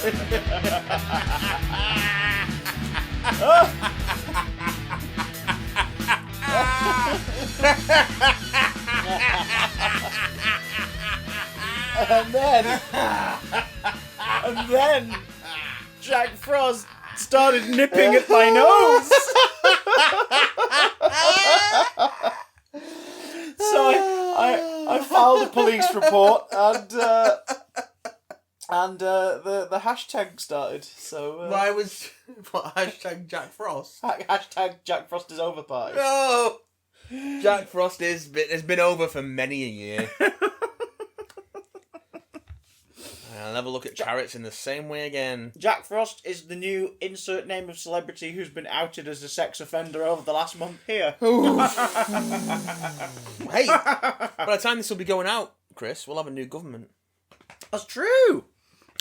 And then Jack Frost started nipping at my nose. So I filed a police report and the hashtag started. So why was what hashtag Jack Frost? Hashtag Jack Frost is over party. No, Jack Frost has been over for many a year. I'll never look at carrots in the same way again. Jack Frost is the new insert name of celebrity who's been outed as a sex offender over the last month here. Hey, by the time this will be going out, Chris, we'll have a new government. That's true.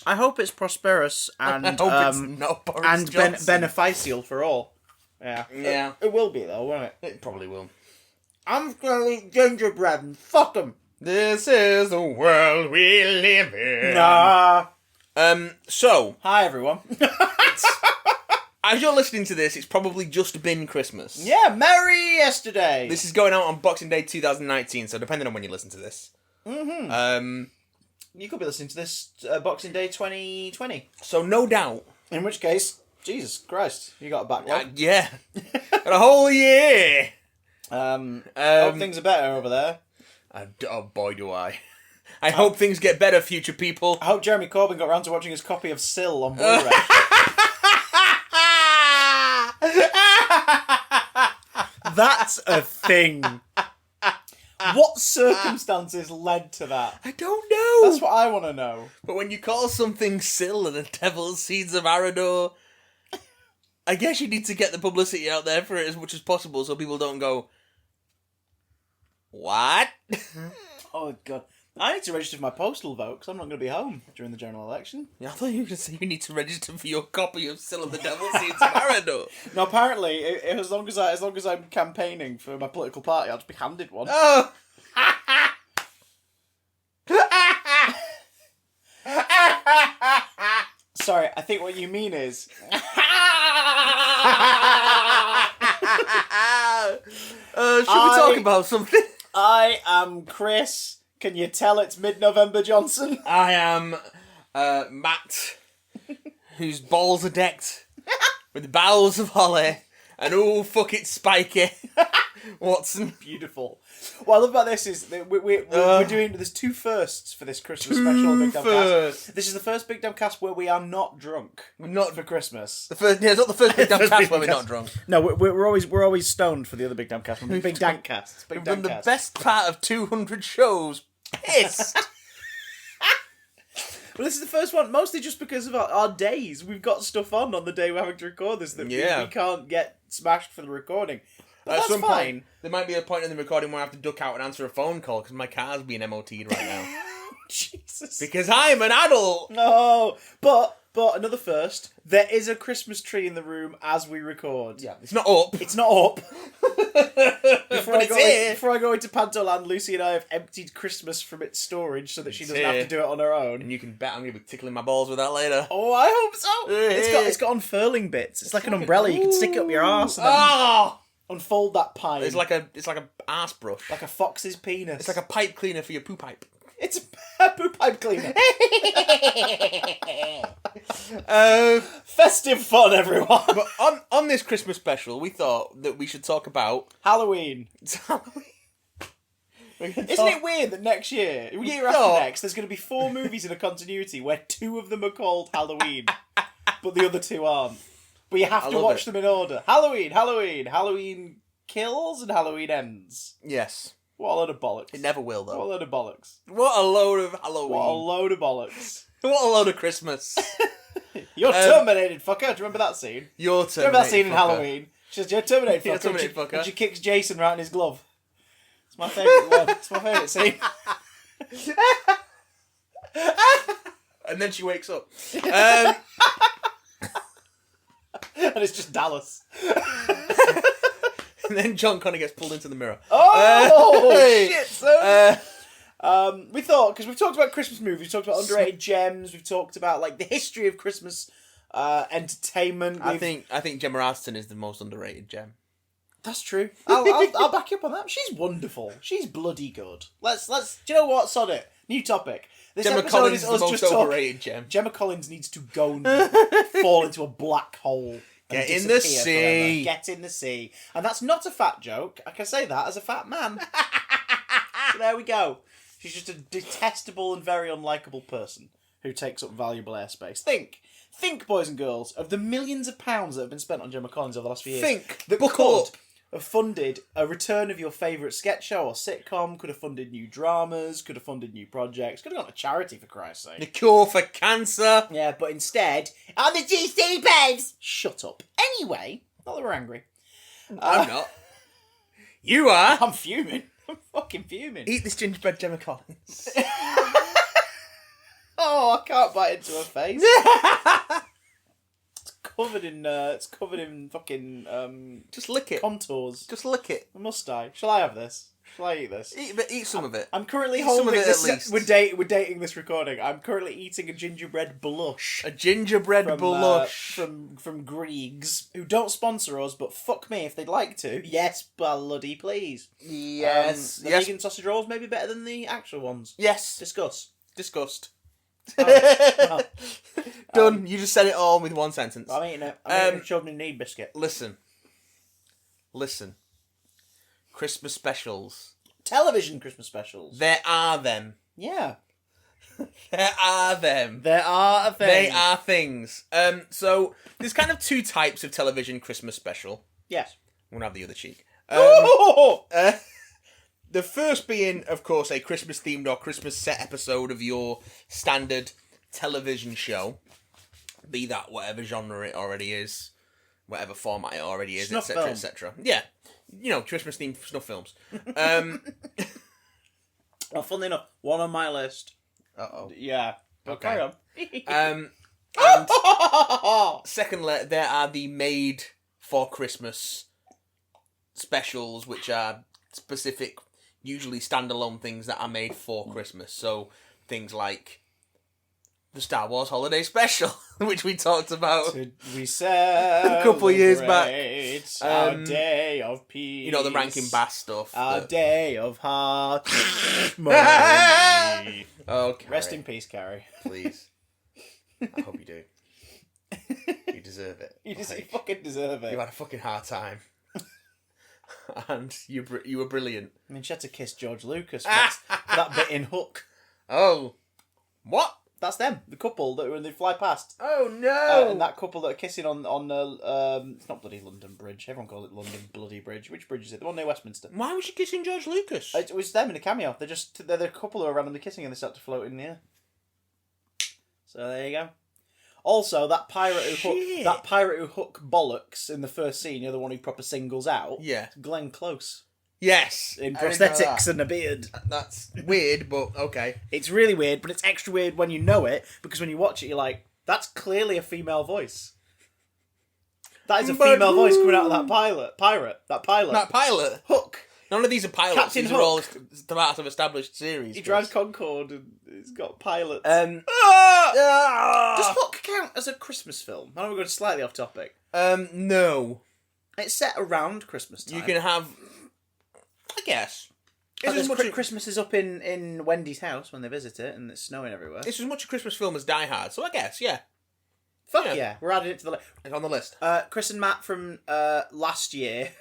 I hope it's prosperous and I hope it's not Boris Johnson. Beneficial for all. Yeah. Yeah. It will be though, won't it? It probably will. I'm gonna eat gingerbread and fuck them. This is the world we live in. Nah. So. Hi, everyone. As you're listening to this, it's probably just been Christmas. Yeah, merry yesterday. This is going out on Boxing Day 2019, so depending on when you listen to this. Mm-hmm. You could be listening to this Boxing Day 2020. So no doubt. In which case, Jesus Christ, you got a backlog. Yeah. Got a whole year. Hope things are better over there. Oh boy, do I. I hope things get better, future people. I hope Jeremy Corbyn got around to watching his copy of Sill on Blu-ray. That's a thing. What circumstances led to that? I don't know. That's what I want to know. But when you call something Sill and the Devil's Seeds of Arador, I guess you need to get the publicity out there for it as much as possible so people don't go, what? Oh, God. I need to register for my postal vote because I'm not going to be home during the general election. Yeah, I thought you were going to say you need to register for your copy of Sill and the Devil's Seeds of Arador. No, apparently, as long as I'm campaigning for my political party, I'll just be handed one. Oh! Sorry, I think what you mean is... Should we talk about something? I am Chris. Can you tell it's mid-November, Johnson? I am Matt, whose balls are decked with boughs of holly, and oh, fuck it, spiky, Watson. Beautiful. What I love about this is that we're doing, there's two firsts for this Christmas special Big Damn Cast. This is the first Big Damn Cast where we are not drunk. We're not for Christmas. It's not the first Big Damn Cast where we're not drunk. No, we're always stoned for the other Big Damn Cast. Big Damn Cast. We've done the best part of 200 shows. Pissed. Well, this is the first one, mostly just because of our days. We've got stuff on the day we're having to record this that we can't get smashed for the recording. But At that's some fine. point, there might be a point in the recording where I have to duck out and answer a phone call because my car's being MOT'd right now. Jesus. Because I'm an adult. No, but another first. There is a Christmas tree in the room as we record. Yeah, it's not up. It's not up. Before I go into Pantoland, Lucy and I have emptied Christmas from its storage so that she doesn't have to do it on her own. And you can bet I'm going to be tickling my balls with that later. Oh, I hope so. It's got unfurling bits. It's like an umbrella. You can stick it up your arse and then unfold that pipe. It's like a arse brush. Like a fox's penis. It's like a pipe cleaner for your poo pipe. It's a poo pipe cleaner. Festive fun, everyone. But on this Christmas special, we thought that we should talk about Halloween. It's Halloween. Isn't it weird that next year after next, there's going to be 4 movies in a continuity where 2 of them are called Halloween, but the other 2 aren't. But you have to watch them in order. Halloween kills and Halloween ends. Yes. What a load of bollocks. It never will, though. What a load of bollocks. What a load of Halloween. What a load of bollocks. What a load of Christmas. You're terminated, fucker. Do you remember that scene? You're terminated, remember that scene in fucker. Halloween? She says, you're terminated, fucker. You're terminated, fucker. And she kicks Jason right in his glove. It's my favourite one. It's my favourite scene. And then she wakes up. And it's just Dallas. And then John Connor gets pulled into the mirror. Oh, shit, son! We thought, because we've talked about Christmas movies, we've talked about underrated gems, we've talked about like the history of Christmas entertainment. I think Gemma Arterton is the most underrated gem. That's true. I'll back you up on that. She's wonderful. She's bloody good. Let's. Do you know what? Sod it. New topic. This Gemma episode Collins is is the us most just overrated gem. Gemma Collins needs to go and fall into a black hole. And Get in the sea. forever. Get in the sea. And that's not a fat joke. I can say that as a fat man. So there we go. She's just a detestable and very unlikable person who takes up valuable airspace. Think, boys and girls, of the millions of pounds that have been spent on Gemma Collins over the last few years. Think. That Book could up. have funded a return of your favourite sketch show or sitcom, could have funded new dramas, could have funded new projects, could have gone to charity, for Christ's sake. The cure for cancer. Yeah, but instead, on the GC babes! Shut up. Anyway, not that we're angry. I'm not. You are. I'm fuming. I'm fucking fuming. Eat this gingerbread Gemma Collins. Oh, I can't bite into her face. It's covered in fucking Just lick it. contours. Just lick it. Must I? Shall I have this? Shall I eat this? Eat some of it. I'm currently Eat some holding of it this. at least. We're dating this recording. I'm currently eating a gingerbread blush. A gingerbread blush. From Griegs, who don't sponsor us, but fuck me if they'd like to. Yes, bloody please. Yes. The Yes. vegan sausage rolls may be better than the actual ones. Yes. Discuss. Disgust. Well, Done. You just said it all with one sentence. I'm eating it. I'm eating a children in need biscuit. Listen. Christmas specials. Television Christmas specials. There are them. Yeah. There are them. There are a thing. They are things. So there's kind of two types of television Christmas special. Yes. I'm gonna have the other cheek. Oh! The first being, of course, a Christmas themed or Christmas set episode of your standard television show. Be that whatever genre it already is, whatever format it already is, Snuff etc., film. etc. Yeah, Christmas themed snuff films. Well, funnily enough, one on my list. Uh-oh. Yeah. But Okay. carry on. And secondly, there are the made for Christmas specials, which are specific, usually standalone things that are made for Christmas. So things like the Star Wars Holiday Special, which we talked about We celebrate a couple of years back. Our day of peace. You know, the Rankin Bass stuff. Our day of heart. Okay. Rest in peace, Carrie. Please. I hope you do. You deserve it. You fucking deserve it. You had a fucking hard time. And you were brilliant. I mean, she had to kiss George Lucas for that bit in Hook. Oh. What? That's them, the couple that when they fly past. Oh no! And that couple that are kissing on it's not bloody London Bridge. Everyone calls it London bloody Bridge. Which bridge is it? The one near Westminster. Why was she kissing George Lucas? It was them in a cameo. They're the couple who are randomly kissing and they start to float in the air. So there you go. Also, that pirate who hook bollocks in the first scene, the one who proper singles out. Yeah. Glenn Close. Yes. In I didn't know prosthetics that. and a beard. That's weird, but okay. It's really weird, but it's extra weird when you know it, because when you watch it, you're like, that's clearly a female voice. That is a female voice coming out of that pirate. That pilot. Hook. None of these are pilots. Captain These are all part of established series. He drives Concorde and he's got pilots. Does Does Hook count as a Christmas film? I know we're going slightly off topic. No. It's set around Christmas time. You can have... I guess. Christmas is up in Wendy's house when they visit it, and it's snowing everywhere. It's as much a Christmas film as Die Hard, so I guess, yeah. Fuck yeah. We're adding it to the list. It's on the list. Chris and Matt from last year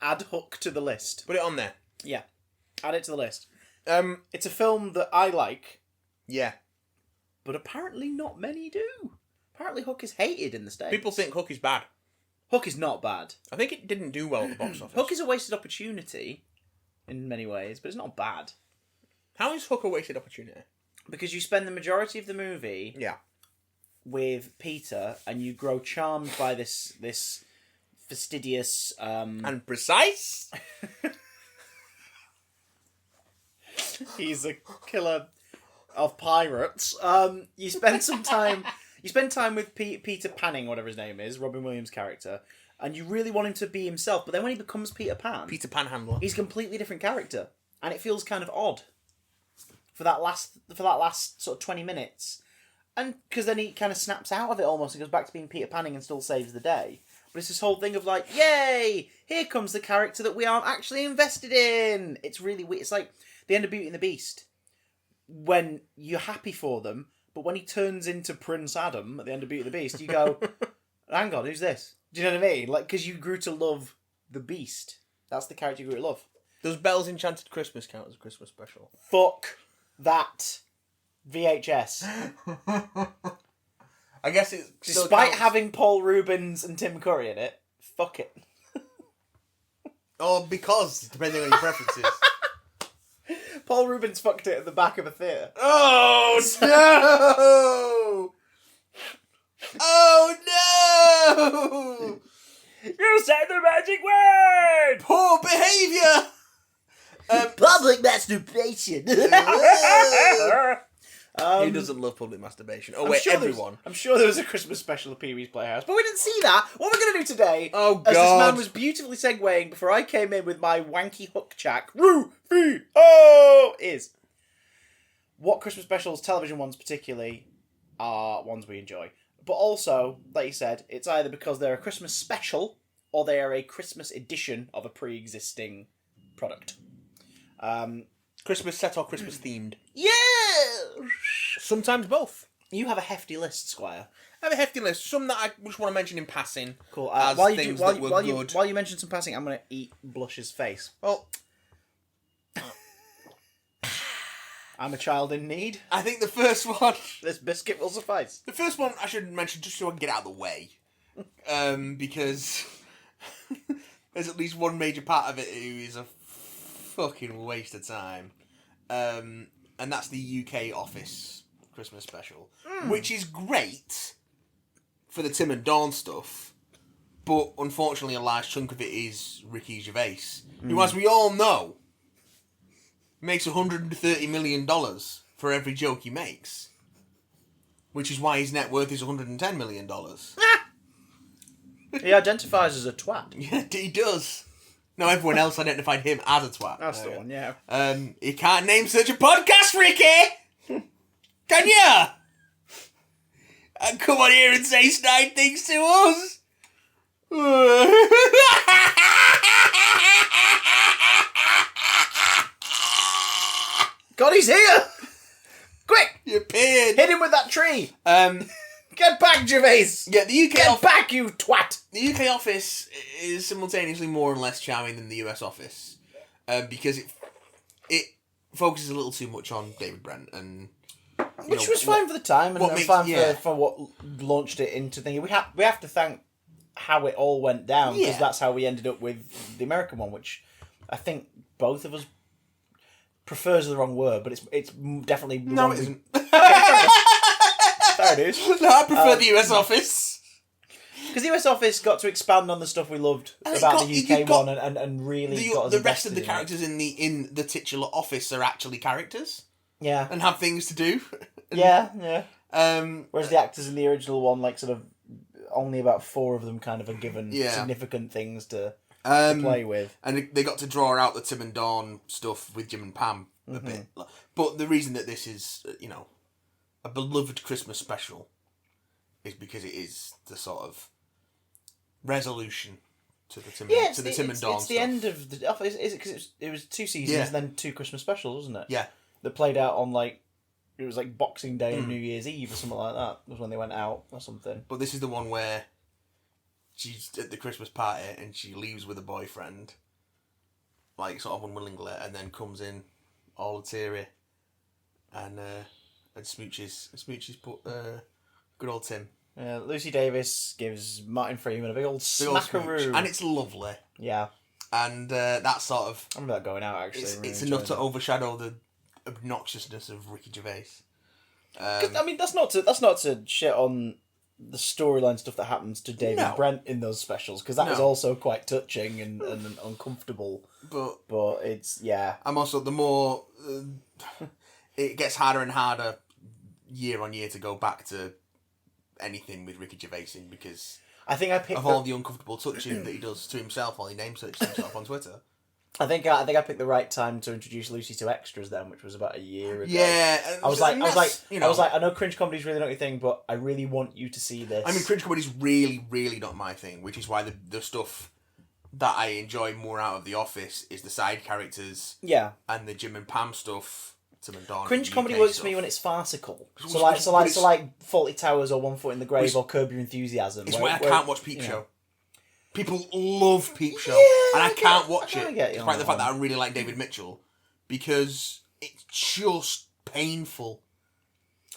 add Hook to the list. Put it on there. Yeah. Add it to the list. Um, It's a film that I like, yeah. but apparently not many do. Apparently Hook is hated in the States. People think Hook is bad. Hook is not bad. I think it didn't do well at the box office. Hook is a wasted opportunity in many ways, but it's not bad. How is Hook a wasted opportunity? Because you spend the majority of the movie Yeah. with Peter, and you grow charmed by this fastidious... And precise? He's a killer of pirates. You spend some time... You spend time with Peter Panning, whatever his name is, Robin Williams' character, and you really want him to be himself, but then when he becomes Peter Pan... Peter Panhandler. He's a completely different character, and it feels kind of odd for that last sort of 20 minutes, and because then he kind of snaps out of it almost and goes back to being Peter Panning and still saves the day. But it's this whole thing of like, yay, here comes the character that we aren't actually invested in. It's really weird. It's like the end of Beauty and the Beast, when you're happy for them, but when he turns into Prince Adam at the end of Beauty and the Beast, you go, hang on, who's this? Do you know what I mean? Like, because you grew to love the Beast. That's the character you grew to love. Does Belle's Enchanted Christmas count as a Christmas special? Fuck that VHS. I guess it Despite having Paul Rubens and Tim Curry in it, fuck it. Or because, depending on your preferences. Paul Rubens fucked it at the back of a theatre. Oh no! Oh no! You said the magic word! Poor behaviour! Public masturbation. Who doesn't love public masturbation? Oh, wait, everyone. I'm sure there was a Christmas special of Pee-wee's Playhouse, but we didn't see that. What we're going to do today, oh, God. as this man was beautifully segueing before I came in with my wanky hook chack, Roo-fee-oh, is what Christmas specials, television ones particularly, are ones we enjoy. But also, like you said, it's either because they're a Christmas special or they are a Christmas edition of a pre-existing product. Christmas set or Christmas themed? Yeah! Sometimes both. You have a hefty list, Squire. I have a hefty list. Some that I just want to mention in passing. Cool. As While things you that were good. while you mention some passing, I'm going to eat Blush's face. Well, I'm a child in need. I think the first one... This biscuit will suffice. The first one I should mention just so I can get out of the way. Because there's at least one major part of it who is a fucking waste of time. And that's the UK Office Christmas special. Which is great for the Tim and Dawn stuff. But unfortunately a large chunk of it is Ricky Gervais. Who, as we all know, makes $130 million for every joke he makes. Which is why his net worth is $110 million. He identifies as a twat. Yeah, he does. No, everyone else identified him as a twat. That's the one, yeah. You can't name such a podcast, Ricky! Can ya? And come on here and say snide things to us? God, he's here! Quick! You appeared. Hit him with that tree! Get back, Gervais! Yeah, the UK Get back, you twat! The UK Office is simultaneously more and less charming than the US Office. Because it focuses a little too much on David Brent and... Which was fine for the time and fine for what launched it into things. We have to thank how it all went down because that's how we ended up with the American one, which I think both of us prefers the wrong word, but it's definitely the no, one it isn't. There it is. No, I prefer the US Office. Because the US Office got to expand on the stuff we loved about the UK one and really got us the rest of the invested characters in the titular office are actually characters. Yeah. And have things to do. Yeah. Whereas the actors in the original one, like, sort of, only about 4 of them kind of are given significant things to play with. And they got to draw out the Tim and Dawn stuff with Jim and Pam a bit. But the reason that this is, a beloved Christmas special is because it is the sort of resolution to the Tim and Dawn It's stuff. the end of the Office, is it? Because it was 2 seasons and then 2 Christmas specials, wasn't it? Yeah. That played out on, like, it was like Boxing Day and New Year's Eve or something like that. Was when they went out or something. But this is the one where she's at the Christmas party and she leaves with a boyfriend, like sort of unwillingly, and then comes in all teary and smooches good old Tim. Lucy Davis gives Martin Freeman a big old smackaroo, and it's lovely. Yeah, and that sort of I remember that going out actually. It's enough to overshadow the obnoxiousness of Ricky Gervais. I mean, that's not to shit on the storyline stuff that happens to David Brent in those specials, because that is also quite touching and uncomfortable. But it's I'm also the more it gets harder and harder year on year to go back to anything with Ricky Gervais in, because I think I picked of all the uncomfortable touching that he does to himself while he name searches himself on Twitter. I think I picked the right time to introduce Lucy to extras then, which was about a year ago. Yeah, I was like, I know cringe comedy's really not your thing, but I really want you to see this. I mean, cringe comedy's really, really not my thing, which is why the stuff that I enjoy more out of The Office is the side characters. Yeah. And the Jim and Pam stuff. Cringe comedy works for me when it's farcical. So like Fawlty Towers or One Foot in the Grave or Curb Your Enthusiasm. It's why I can't watch Peep Show. People love Peep Show, and I can't watch it, despite the fact that I really like David Mitchell, because it's just painful.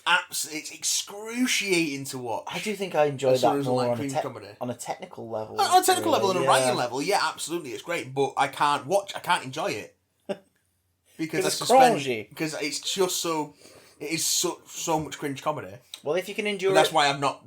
It's excruciating to watch. I do think I enjoy that more on a technical level. On a technical level and a writing level, yeah, absolutely, it's great. But I can't enjoy it because it's cringy. Because it's just so. It is so much cringe comedy. Well, if you can endure, that's why I'm not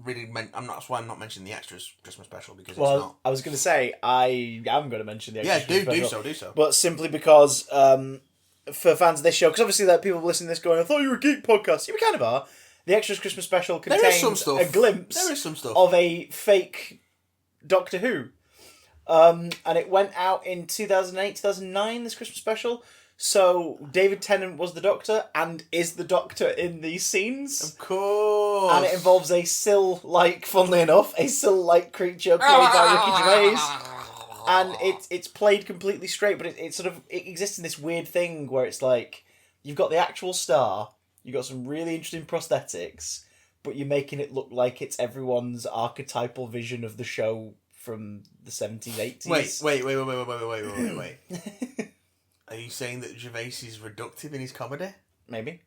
mentioning the extras Christmas special because it's not. I was going to say I am going to mention the extras. Yeah, do so. But simply because for fans of this show, because obviously that people listening to this going, I thought you were a geek podcast. Yeah, we kind of are. The extras Christmas special contains a glimpse. There is some stuff of a fake Doctor Who, and it went out in 2008, 2009. This Christmas special. So, David Tennant was the Doctor, and is the Doctor in these scenes. Of course. And it involves a funnily enough, a Sill-like creature played by Ricky Gervais. And it's played completely straight, but it exists in this weird thing where it's like, you've got the actual star, you've got some really interesting prosthetics, but you're making it look like it's everyone's archetypal vision of the show from the 70s, 80s. Wait. Are you saying that Gervais is reductive in his comedy? Maybe.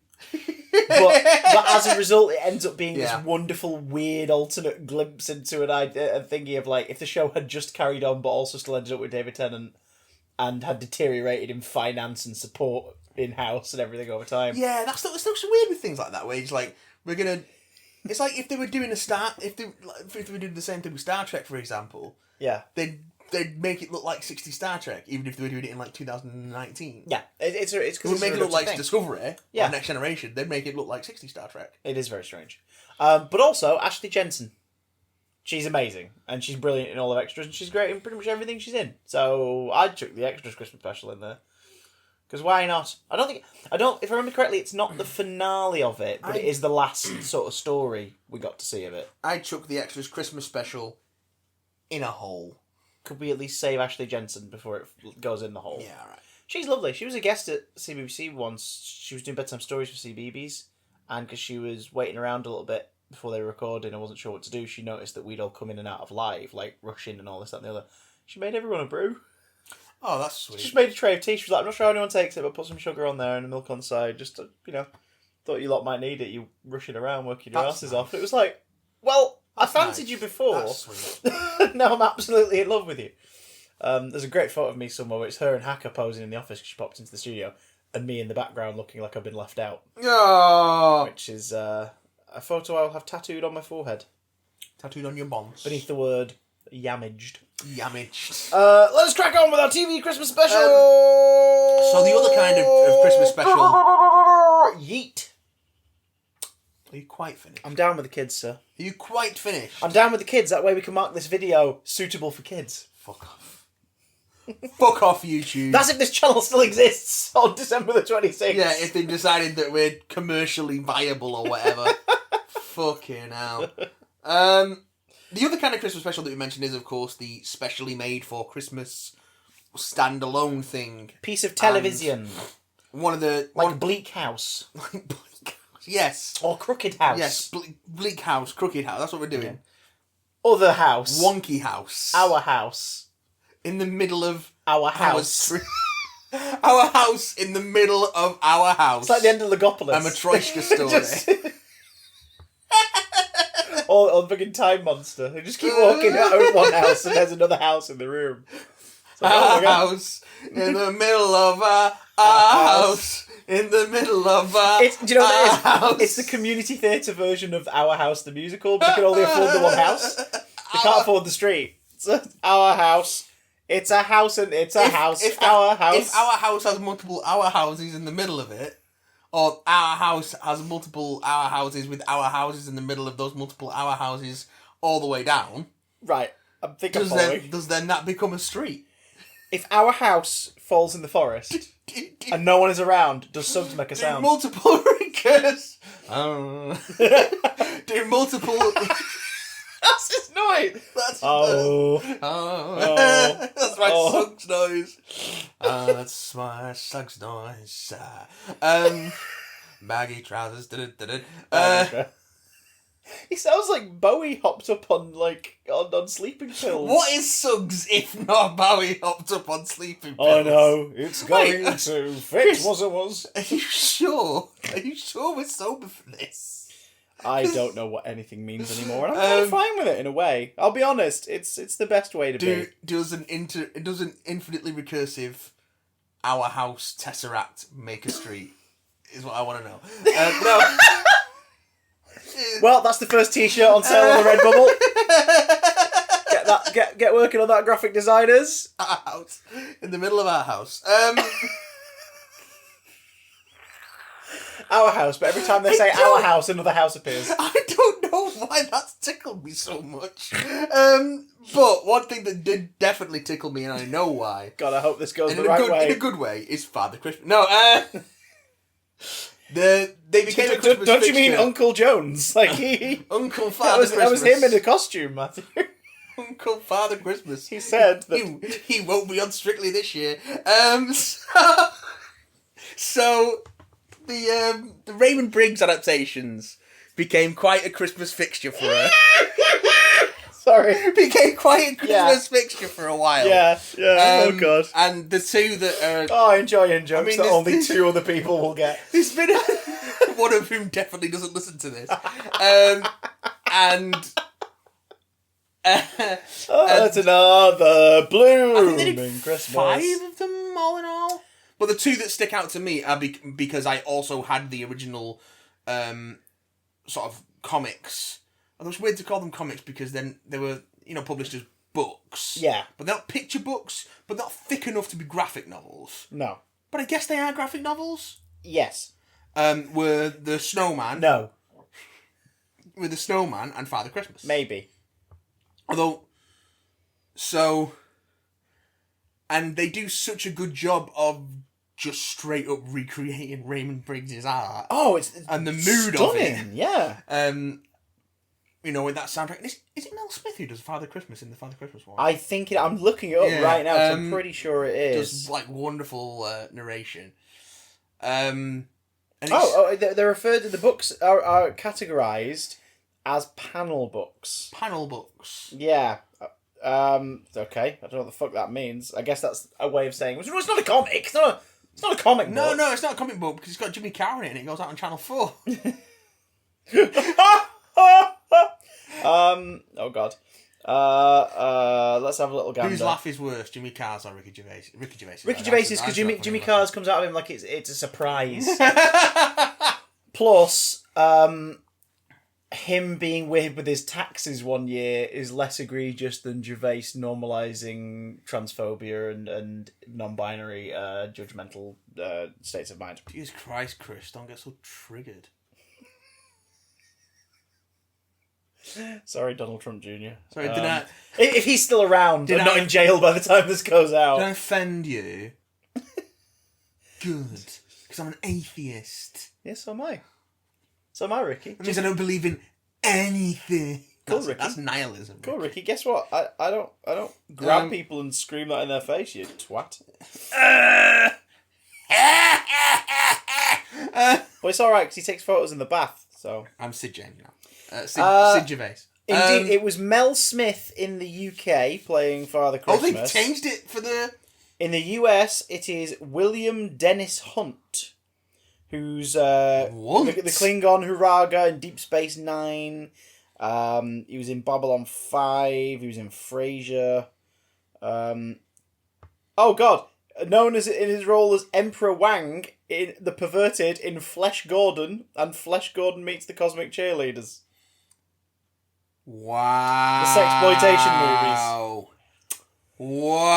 but as a result, it ends up being this wonderful, weird, alternate glimpse into a thingy of like, if the show had just carried on but also still ended up with David Tennant and had deteriorated in finance and support in-house and everything over time. Yeah, that's so weird with things like that, where it's like, it's like if they were doing if they were doing the same thing with Star Trek, for example. Yeah. They'd make it look like 60 Star Trek, even if they were doing it in like 2019. Yeah, it's it would make it look like Discovery or Next Generation. They'd make it look like 60 Star Trek. It is very strange. But also, Ashley Jensen. She's amazing, and she's brilliant in all of extras, and she's great in pretty much everything she's in. So I took the extras Christmas special in there. Because why not? If I remember correctly, it's not the finale of it, but it is the last sort of story we got to see of it. I took the extras Christmas special in a hole. Could we at least save Ashley Jensen before it goes in the hole? Yeah, alright. She's lovely. She was a guest at CBBC once. She was doing bedtime stories for CBeebies, and because she was waiting around a little bit before they were recording and wasn't sure what to do, she noticed that we'd all come in and out of live, like rushing and all this, that, and the other. She made everyone a brew. Oh, that's sweet. She just made a tray of tea. She was like, I'm not sure how anyone takes it, but put some sugar on there and the milk on the side. Just, thought you lot might need it. You rushing around, working your asses off. It was like, well, I fancied you before. That's sweet. Now I'm absolutely in love with you. There's a great photo of me somewhere where it's her and Hacker posing in the office because she popped into the studio, and me in the background looking like I've been left out. Oh. Which is a photo I'll have tattooed on my forehead. Tattooed on your bonds. Beneath the word yamaged. Yamaged. Let's crack on with our TV Christmas special! So the other kind of Christmas special... Yeet. Are you quite finished? I'm down with the kids, sir. Are you quite finished? I'm down with the kids. That way we can mark this video suitable for kids. Fuck off. Fuck off, YouTube. That's if this channel still exists on December the 26th. Yeah, if they decided that we're commercially viable or whatever. Fucking hell. The other kind of Christmas special that we mentioned is, of course, the specially made for Christmas standalone thing. Piece of television. One of the... Bleak House. Like Bleak House. Yes. Or Crooked House. Yes, Bleak House, Crooked House. That's what we're doing. Yeah. Other house. Wonky House. Our house. In the middle of... Our house. Our house in the middle of our house. It's like the end of Legopolis. A Matryoshka story. Or the fucking time monster. They just keep walking out of one house and there's another house in the room. Like, our house in the middle of our house. In the middle of our house. It's the community theatre version of Our House the musical, but they can only afford the one house. They can't afford the street. So, our house. It's a house and it's a house. Our house. If our house has multiple our houses in the middle of it, or our house has multiple our houses with our houses in the middle of those multiple our houses all the way down. Right. I think I'm following. Does then that become a street? If our house falls in the forest and no one is around, does Suggs make a sound? Multiple recurs. Do multiple. That's his noise. That's that's my Suggs noise. That's my Suggs noise. Baggy trousers. He sounds like Bowie hopped up on on sleeping pills. What is Suggs if not Bowie hopped up on sleeping pills? I know it's going to fit. Was. Are you sure? Are you sure we're sober for this? I don't know what anything means anymore, and I'm kind of fine with it in a way. I'll be honest; it's the best way to be. Does an infinitely recursive our house tesseract make a street? Is what I want to know. No. Well, that's the first T-shirt on sale on the Redbubble. Get working on that, graphic designers. Our house in the middle of our house. Our house, but every time they say our house, another house appears. I don't know why that's tickled me so much. But one thing that did definitely tickle me, and I know why. God, I hope this goes the right way. In a good way, is Father Christmas. No, they became a Christmas Don't you mean fixture. Uncle Jones? Uncle Father Christmas. That was him in a costume, Matthew. Uncle Father Christmas. He said that he won't be on Strictly this year. So the Raymond Briggs adaptations became quite a Christmas fixture for her. Sorry. Became quite a Christmas fixture for a while. Yeah. Oh God. And the two that are... Oh, I enjoy in jokes that only two other people will get. There's been one of whom definitely doesn't listen to this. That's another blooming Christmas. 5 of them all in all. But the two that stick out to me are because I also had the original sort of comics. Although it's weird to call them comics because then they were, published as books. Yeah. But they're not picture books, but not thick enough to be graphic novels. No. But I guess they are graphic novels. Yes. Were the Snowman. No. Were the Snowman and Father Christmas. Maybe. Although, and they do such a good job of just straight up recreating Raymond Briggs' art. Oh, it's and the mood stunning, of it. Yeah. With that soundtrack. Is it Mel Smith who does Father Christmas in the Father Christmas one? I think I'm looking it up right now, so I'm pretty sure it is. Does wonderful narration. They're referred to, the books are categorised as panel books. Panel books. Yeah. Okay. I don't know what the fuck that means. I guess that's a way of saying it's not a comic. It's not a comic book. No, it's not a comic book because it's got Jimmy Carr in it and it goes out on Channel 4. Oh God. Let's have a little gander. Whose laugh is worse, Jimmy Carr's or Ricky Gervais? Ricky Gervais. Ricky Gervais is because Jimmy Carr's comes out of him like it's a surprise. Plus, him being weird with his taxes one year is less egregious than Gervais normalising transphobia and non-binary judgmental states of mind. Jesus Christ, Chris, don't get so triggered. Sorry, Donald Trump Jr. Sorry, did I... If he's still around and not in jail by the time this goes out. Did I offend you? Good. Because I'm an atheist. Yes, so am I. So am I, Ricky. That means I don't believe in anything. Cool, Ricky. That's nihilism. Cool, Ricky. Guess what? I don't grab people and scream that in their face, you twat. But it's alright, because he takes photos in the bath, so... I'm Sid James now. Sid Gervais. Indeed, it was Mel Smith in the UK playing Father Christmas. Oh, they changed it for the... In the US, it is William Dennis Hunt, who's the Klingon Huraga in Deep Space Nine. He was in Babylon 5. He was in Frasier. Oh God! Known as in his role as Emperor Wang in The Perverted in Flesh Gordon and Flesh Gordon Meets the Cosmic Cheerleaders. Wow! The sexploitation movies. Wow!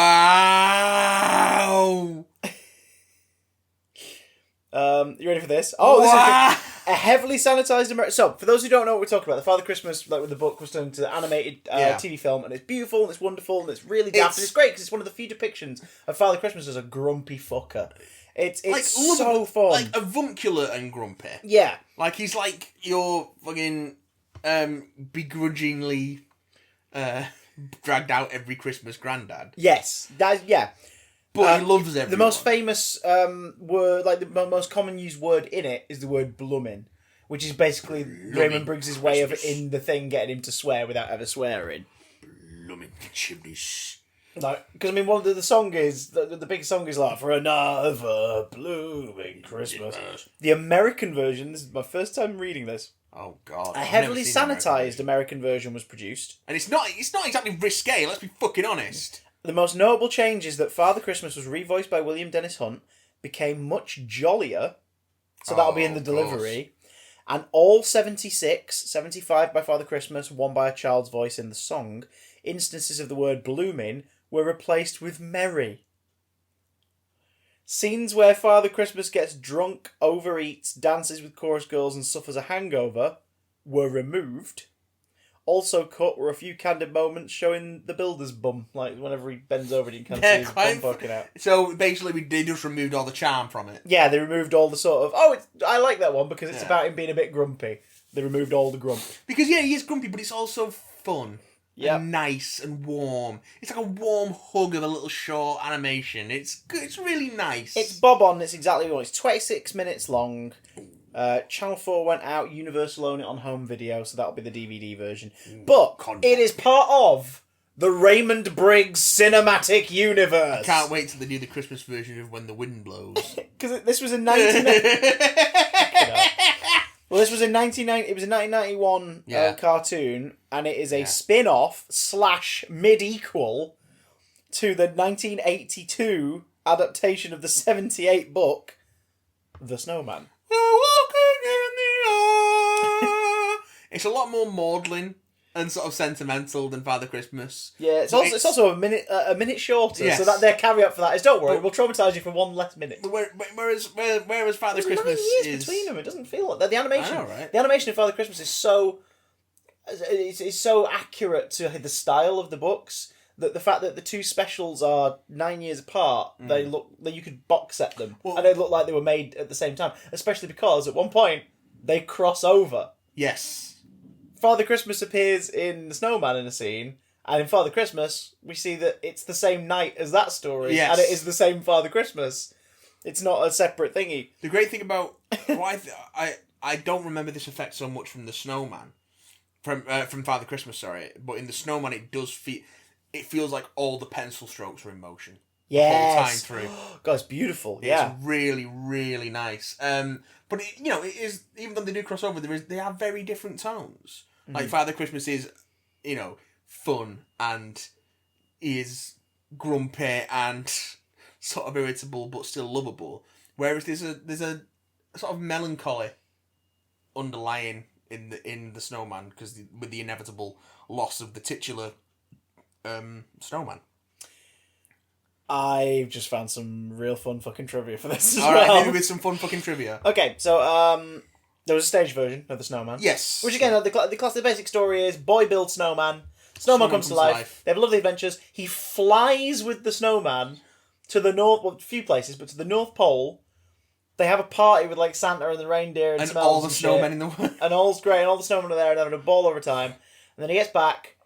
You ready for this? Oh, wow. A heavily sanitized American... So, for those who don't know what we're talking about, The Father Christmas, like with the book, was turned into an animated TV film, and it's beautiful, and it's wonderful, and it's really daft, and it's great, because it's one of the few depictions of Father Christmas as a grumpy fucker. It's like, so fun. Like, avuncular and grumpy. Yeah. Like, he's like your fucking begrudgingly dragged out every Christmas granddad. Yes. Yeah. But he loves everyone. The most famous word, like the most common used word in it is the word bloomin', which is basically Raymond Briggs' way of, in the thing, getting him to swear without ever swearing. Bloomin' chimneys. Like, because I mean, one of the song is the big song is like for another blooming Christmas. The American version. This is my first time reading this. Oh God! A heavily sanitized American version was produced, and it's not exactly risque. Let's be fucking honest. The most notable change is that Father Christmas was revoiced by William Dennis Hunt, became much jollier, so that'll be in the delivery, and all 75 by Father Christmas, one by a child's voice in the song, instances of the word blooming were replaced with merry. Scenes where Father Christmas gets drunk, overeats, dances with chorus girls and suffers a hangover were removed. Also cut were a few candid moments showing the builder's bum, like whenever he bends over and you can see his bum poking out. So basically they just removed all the charm from it. Yeah, they removed all the sort of, I like that one because it's about him being a bit grumpy. They removed all the grump. Because he is grumpy, but it's also fun. Yeah, nice and warm. It's like a warm hug of a little short animation. It's good. It's really nice. It's bob on. It's exactly what it's 26 minutes long. Channel 4 went out. Universal own it on home video, so that'll be the DVD version. But it is part of the Raymond Briggs cinematic universe. I can't wait till they do the Christmas version of When the Wind Blows. Because this was a Well, this was a 1991 cartoon, and it is a spin-off / mid-equal to the 1982 adaptation of the 78 book, The Snowman. It's a lot more maudlin and sort of sentimental than Father Christmas. Yeah, it's also a minute shorter, so that their caveat for that is, don't worry, we'll traumatise you for one less minute. Whereas Father Christmas is between them, it doesn't feel like that. The animation, I know, right? The animation of Father Christmas is so accurate to the style of the books that the fact that the two specials are 9 years apart, they look like you could box set them, and they look like they were made at the same time. Especially because at one point they cross over. Yes. Father Christmas appears in The Snowman in a scene, and in Father Christmas, we see that it's the same night as that story, and it is the same Father Christmas. It's not a separate thingy. The great thing about... I don't remember this effect so much from The Snowman, from Father Christmas, sorry, but in The Snowman it does feel... It feels like all the pencil strokes are in motion. Yes. The whole time through. God, it's beautiful. Yeah. It's really, really nice. But it is, even though they do cross over, they have very different tones. Like Father Christmas is, fun and is grumpy and sort of irritable but still lovable. Whereas there's a sort of melancholy underlying in the Snowman because with the inevitable loss of the titular snowman. I've just found some real fun fucking trivia for this as well. Alright, maybe with some fun fucking trivia. Okay, so there was a stage version of the Snowman. Yes. Which again, the basic story is boy builds snowman. Snowman comes to life. They have lovely adventures. He flies with the snowman to the north, a few places, but to the North Pole. They have a party with like Santa and the reindeer and smells all the snowmen in the world. And all's great, and all the snowmen are there and having a ball over time. And then he gets back,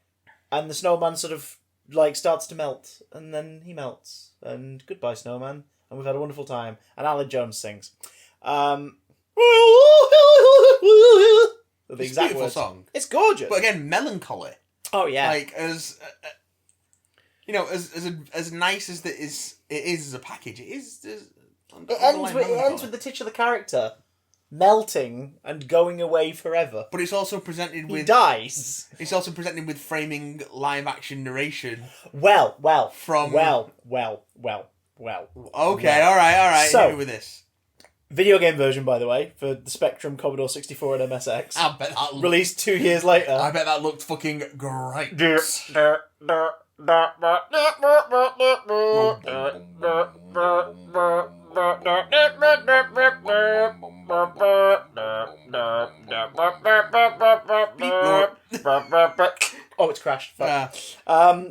and the snowman sort of like starts to melt, and then he melts. And goodbye, snowman. And we've had a wonderful time. And Alan Jones sings. The exact beautiful words. Song. It's gorgeous. But again, melancholy. Oh yeah. Like as nice as it is as a package, it is. It ends with the titular character melting and going away forever. But it's also presented with... He dies. It's also presented with framing live-action narration. Well. From... Well. Okay, alright. So, hit me with this. Video game version, by the way, for the Spectrum, Commodore 64 and MSX. I bet that released 2 years later. I bet that looked fucking great. crashed.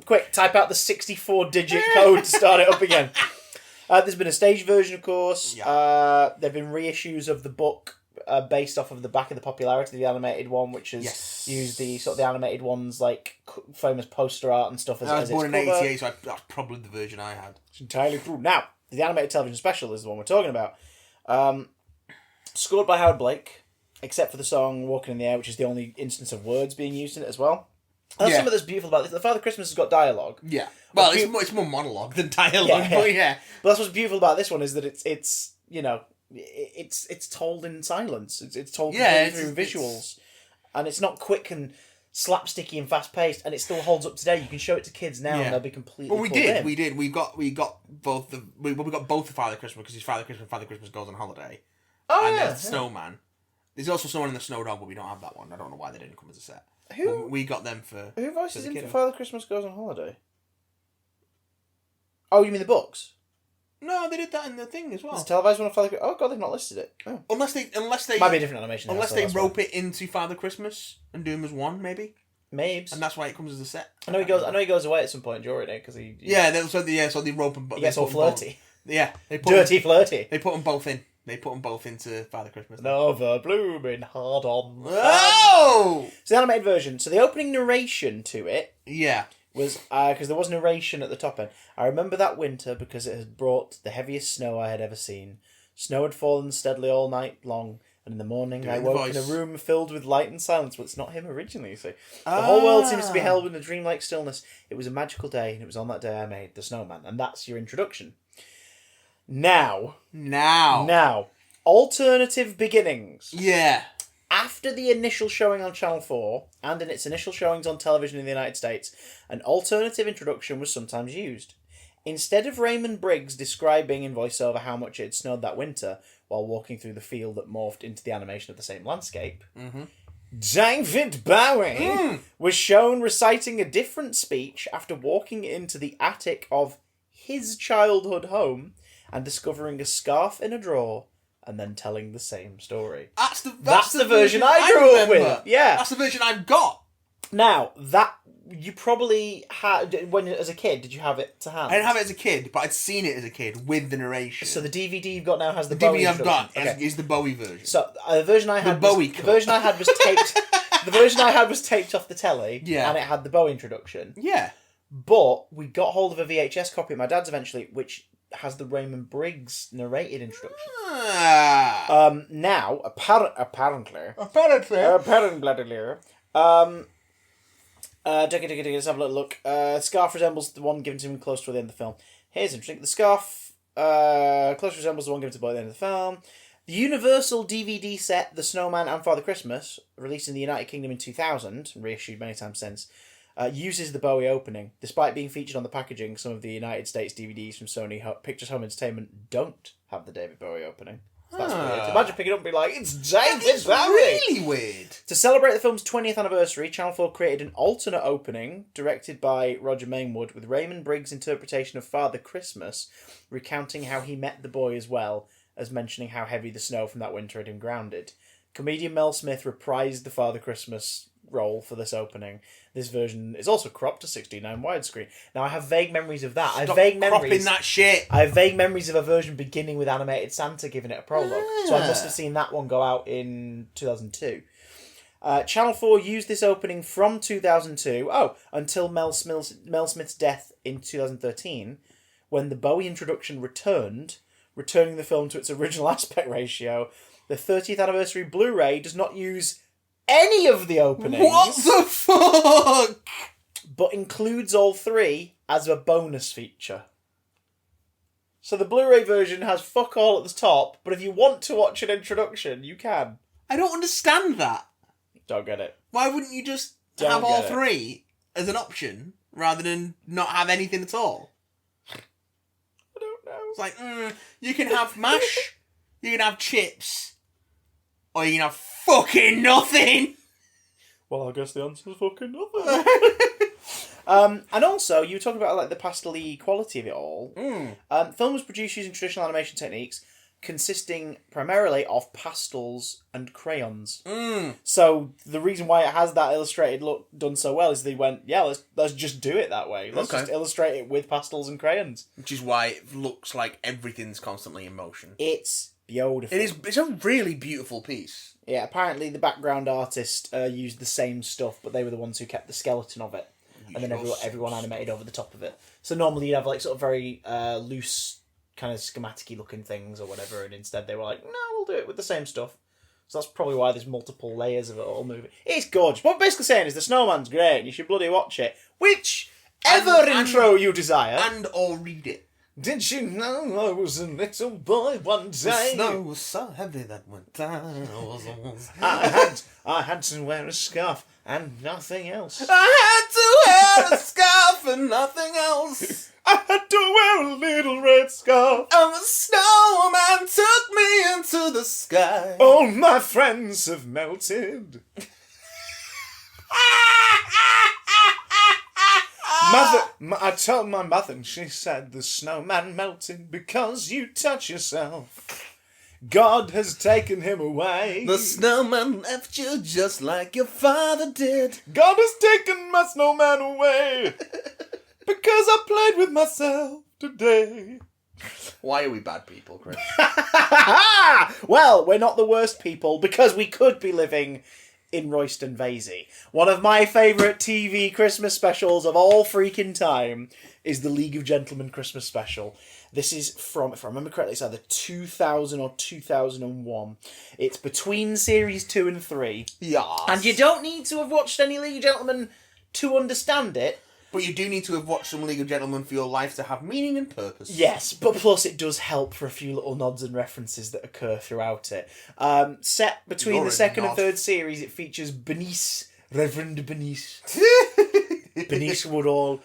Quick, type out the 64-digit code to start it up again. There's been a stage version, of course. Yeah. There've been reissues of the book based off of the back of the popularity of the animated one, which has used the sort of the animated one's like famous poster art and stuff as I was born in cover. 88, so that's probably the version I had. It's entirely true. Now, the animated television special is the one we're talking about. Scored by Howard Blake, except for the song "Walking in the Air," which is the only instance of words being used in it as well. That's something that's beautiful about this. The Father Christmas has got dialogue. Yeah. Well, it's more monologue than dialogue, but yeah. But that's what's beautiful about this one is that it's you know, it's told in silence. It's told through visuals. And it's not quick and slapsticky and fast paced, and it still holds up today. You can show it to kids now and they'll be completely Well, we did. We got both the Father Christmas because it's Father Christmas goes on holiday. Oh, and there's Snowman. There's also Snowman and the Snow Dog, but we don't have that one. I don't know why they didn't come as a set. We got them for... Who voices him for Father Christmas Goes on Holiday? Oh, you mean the books? No, they did that in the thing as well. There's a televised one of Father Christmas... Oh, God, they've not listed it. Oh. Unless they... Might be a different animation. Unless they rope it into Father Christmas and do him as one, maybe? Maybe. And that's why it comes as a set. I know he goes away at some point during it, because he... So they rope him... He gets all flirty. Flirty. They put them both in. They put them both into Father Christmas. Nova blooming hard on. Oh! So the animated version. So the opening narration to it... Yeah. Was because there was narration at the top end. I remember that winter because it had brought the heaviest snow I had ever seen. Snow had fallen steadily all night long, and in the morning I woke in a room filled with light and silence. But it's not him originally, you see. The whole world seems to be held in a dreamlike stillness. It was a magical day, and it was on that day I made the snowman. And that's your introduction. Now. Alternative beginnings. Yeah. After the initial showing on Channel 4, and in its initial showings on television in the United States, an alternative introduction was sometimes used. Instead of Raymond Briggs describing in voiceover how much it had snowed that winter, while walking through the field that morphed into the animation of the same landscape, David Bowie was shown reciting a different speech after walking into the attic of his childhood home and discovering a scarf in a drawer, and then telling the same story. That's the version I grew up with. Yeah. That's the version I've got. Now, that you probably had... When as a kid, did you have it to hand? I didn't have it as a kid, but I'd seen it as a kid with the narration. So the DVD you've got now has the Bowie DVD I've got okay. is the Bowie version. So the version I had the version I had was taped... the version I had was taped off the telly, and it had the Bowie introduction. Yeah. But we got hold of a VHS copy at my dad's eventually, which... has the Raymond Briggs narrated introduction. Now, apparently, let's have a look. Scarf resembles the one given to him close to the end of the film. Here's interesting. The scarf close resembles the one given to the boy at the end of the film. The Universal DVD set, The Snowman and Father Christmas, released in the United Kingdom in 2000, and reissued many times since, uses the Bowie opening. Despite being featured on the packaging, some of the United States DVDs from Sony Pictures Home Entertainment don't have the David Bowie opening. So that's weird. Imagine picking it up and be like, it's David Bowie! Really weird. To celebrate the film's 20th anniversary, Channel 4 created an alternate opening, directed by Roger Mainwood, with Raymond Briggs' interpretation of Father Christmas, recounting how he met the boy as well as mentioning how heavy the snow from that winter had him grounded. Comedian Mel Smith reprised the Father Christmas role for this opening. This version is also cropped to 16:9 widescreen. Now I have vague memories of that. Stop cropping that shit. I have vague memories of a version beginning with animated Santa giving it a prologue. So I must have seen that one go out in 2002. Channel 4 used this opening from 2002 until Mel Smith's death in 2013, when the Bowie introduction returned, returning the film to its original aspect ratio. The 30th anniversary Blu-ray does not use any of the openings. What the fuck? But includes all three as a bonus feature. So the Blu-ray version has fuck all at the top, but if you want to watch an introduction, you can. I don't understand that. Don't get it. Why wouldn't you just have all three as an option rather than not have anything at all? I don't know. It's like, you can have mash, you can have chips, or you can have fucking nothing. Well, I guess the answer is fucking nothing. And also, you were talking about like the pastel-y quality of it all. Film was produced using traditional animation techniques. consisting primarily of pastels and crayons. So the reason why it has that illustrated look done so well is they went, let's just do it that way. Let's just illustrate it with pastels and crayons. Which is why it looks like everything's constantly in motion. It's beautiful. It's a really beautiful piece. Yeah, apparently the background artist used the same stuff, but they were the ones who kept the skeleton of it. And then everyone animated over the top of it. So normally you'd have like sort of very loose, kind of schematic-y looking things or whatever, and instead they were like, no, we'll do it with the same stuff. So that's probably why there's multiple layers of it all moving. It's gorgeous. What I'm basically saying is the snowman's great, and you should bloody watch it. Whichever intro you desire. And or read it. Did you know I was a little boy one day? The snow was so heavy that one time I had to wear a scarf and nothing else. I had to wear a scarf and nothing else. I had to wear a little red scarf. And the snowman took me into the sky. All my friends have melted. I told my mother and she said the snowman melted because you touch yourself. God has taken him away. The snowman left you just like your father did. God has taken my snowman away because I played with myself today. Why are we bad people, Chris? Well, we're not the worst people because we could be living in Royston Vasey. One of my favourite TV Christmas specials of all freaking time is the League of Gentlemen Christmas special. This is from, if I remember correctly, it's either 2000 or 2001. It's between series 2 and 3. Yes. And you don't need to have watched any League of Gentlemen to understand it. But you do need to have watched some League of Gentlemen for your life to have meaning and purpose. Yes, but plus it does help for a few little nods and references that occur throughout it. Set between the second and third series, it features Reverend Bernice Woodall,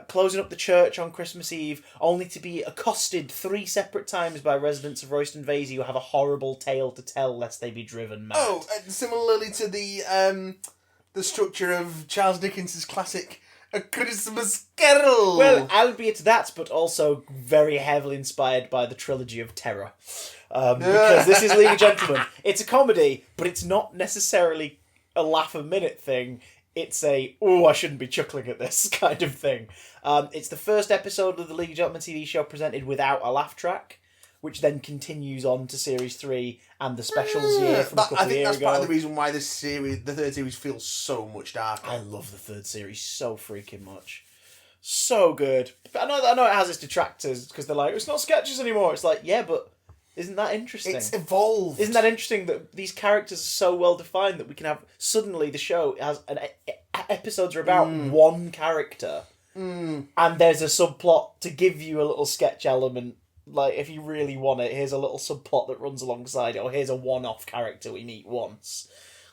closing up the church on Christmas Eve, only to be accosted 3 separate times by residents of Royston Vasey who have a horrible tale to tell lest they be driven mad. Oh, similarly to the structure of Charles Dickens's classic A Christmas Carol. Well, albeit that, but also very heavily inspired by the trilogy of terror. Because this is League of Gentlemen. It's a comedy, but it's not necessarily a laugh-a-minute thing. It's a, I shouldn't be chuckling at this kind of thing. It's the first episode of the League of Gentlemen TV show presented without a laugh track, which then continues on to Series 3 and the specials year from a couple of years ago. I think that's part of the reason why this series, the third series, feels so much darker. I love the third series so freaking much. So good. But I know it has its detractors, because they're like, it's not sketches anymore. It's like, yeah, but isn't that interesting? It's evolved. Isn't that interesting that these characters are so well defined that we can have, suddenly the show has, episodes are about one character, and there's a subplot to give you a little sketch element. Like, if you really want it, here's a little subplot that runs alongside it, or here's a one-off character we meet once.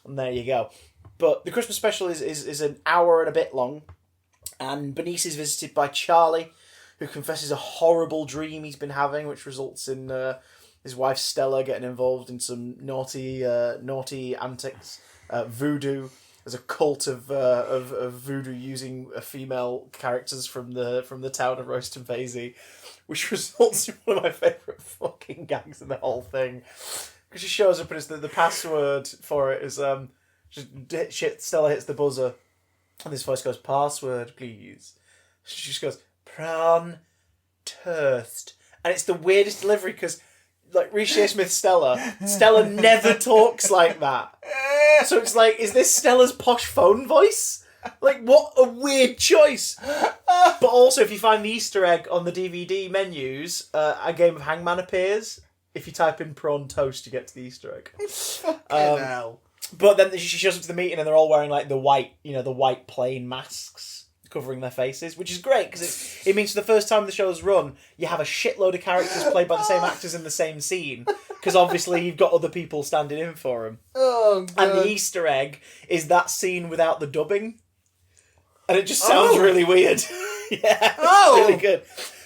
And there you go. But the Christmas special is an hour and a bit long, and Bernice is visited by Charlie, who confesses a horrible dream he's been having, which results in his wife Stella getting involved in some naughty antics. Voodoo. There's a cult of voodoo using female characters from the town of Royston Vasey, which results in one of my favourite fucking gags in the whole thing. Because she shows up and it's the password for it is Stella hits the buzzer and this voice goes, password please. She just goes, prawn turst. And it's the weirdest delivery because like Reece Smith Stella never talks like that. So it's like, is this Stella's posh phone voice? Like, what a weird choice. But also, if you find the Easter egg on the DVD menus, a game of Hangman appears. If you type in prawn toast, you get to the Easter egg. Fucking hell. But then she shows up to the meeting and they're all wearing like the white plain masks covering their faces, which is great because it means for the first time the show's run, you have a shitload of characters played by the same actors in the same scene because obviously you've got other people standing in for them. Oh, God. And the Easter egg is that scene without the dubbing. And it just sounds really weird. Yeah, it's really good.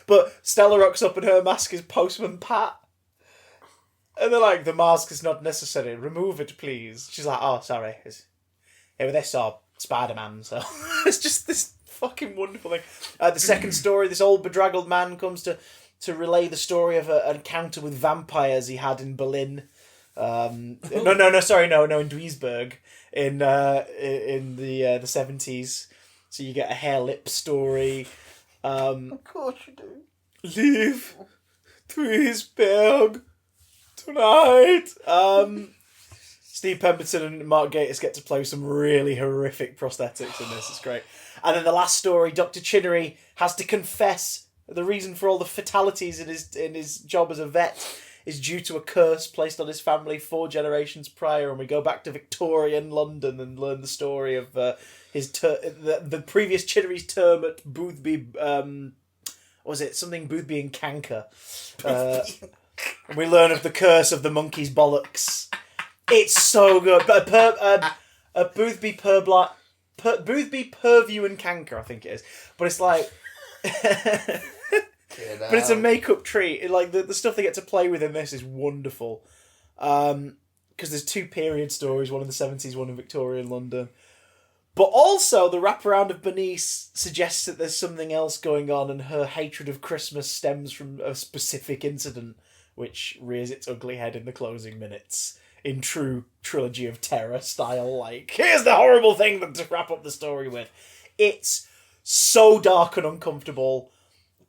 But Stella rocks up and her mask is Postman Pat. And they're like, the mask is not necessary. Remove it, please. She's like, oh, sorry. They saw Spider-Man, so... It's just this fucking wonderful thing. The second story, this old bedraggled man comes to to relay the story of an encounter with vampires he had in Berlin. In Duisburg in the 70s. So you get a hair lip story. Of course you do. Leave Duisburg tonight. Steve Pemberton and Mark Gatiss get to play some really horrific prosthetics in this. It's great. And then the last story, Dr. Chinnery has to confess the reason for all the fatalities in his job as a vet is due to a curse placed on his family 4 generations prior, and we go back to Victorian London and learn the story of the previous Chinnery's term at Boothby. Was it something Boothby and Canker? And we learn of the curse of the monkey's bollocks. It's so good. Boothby Purview and Canker, I think it is. But it's like. But it's a make-up treat. Like the stuff they get to play with in this is wonderful. Because there's 2 period stories, one in the 70s, one in Victorian London. But also the wraparound of Bernice suggests that there's something else going on, and her hatred of Christmas stems from a specific incident, which rears its ugly head in the closing minutes in true Trilogy of Terror style. Like, here's the horrible thing to wrap up the story with. It's so dark and uncomfortable.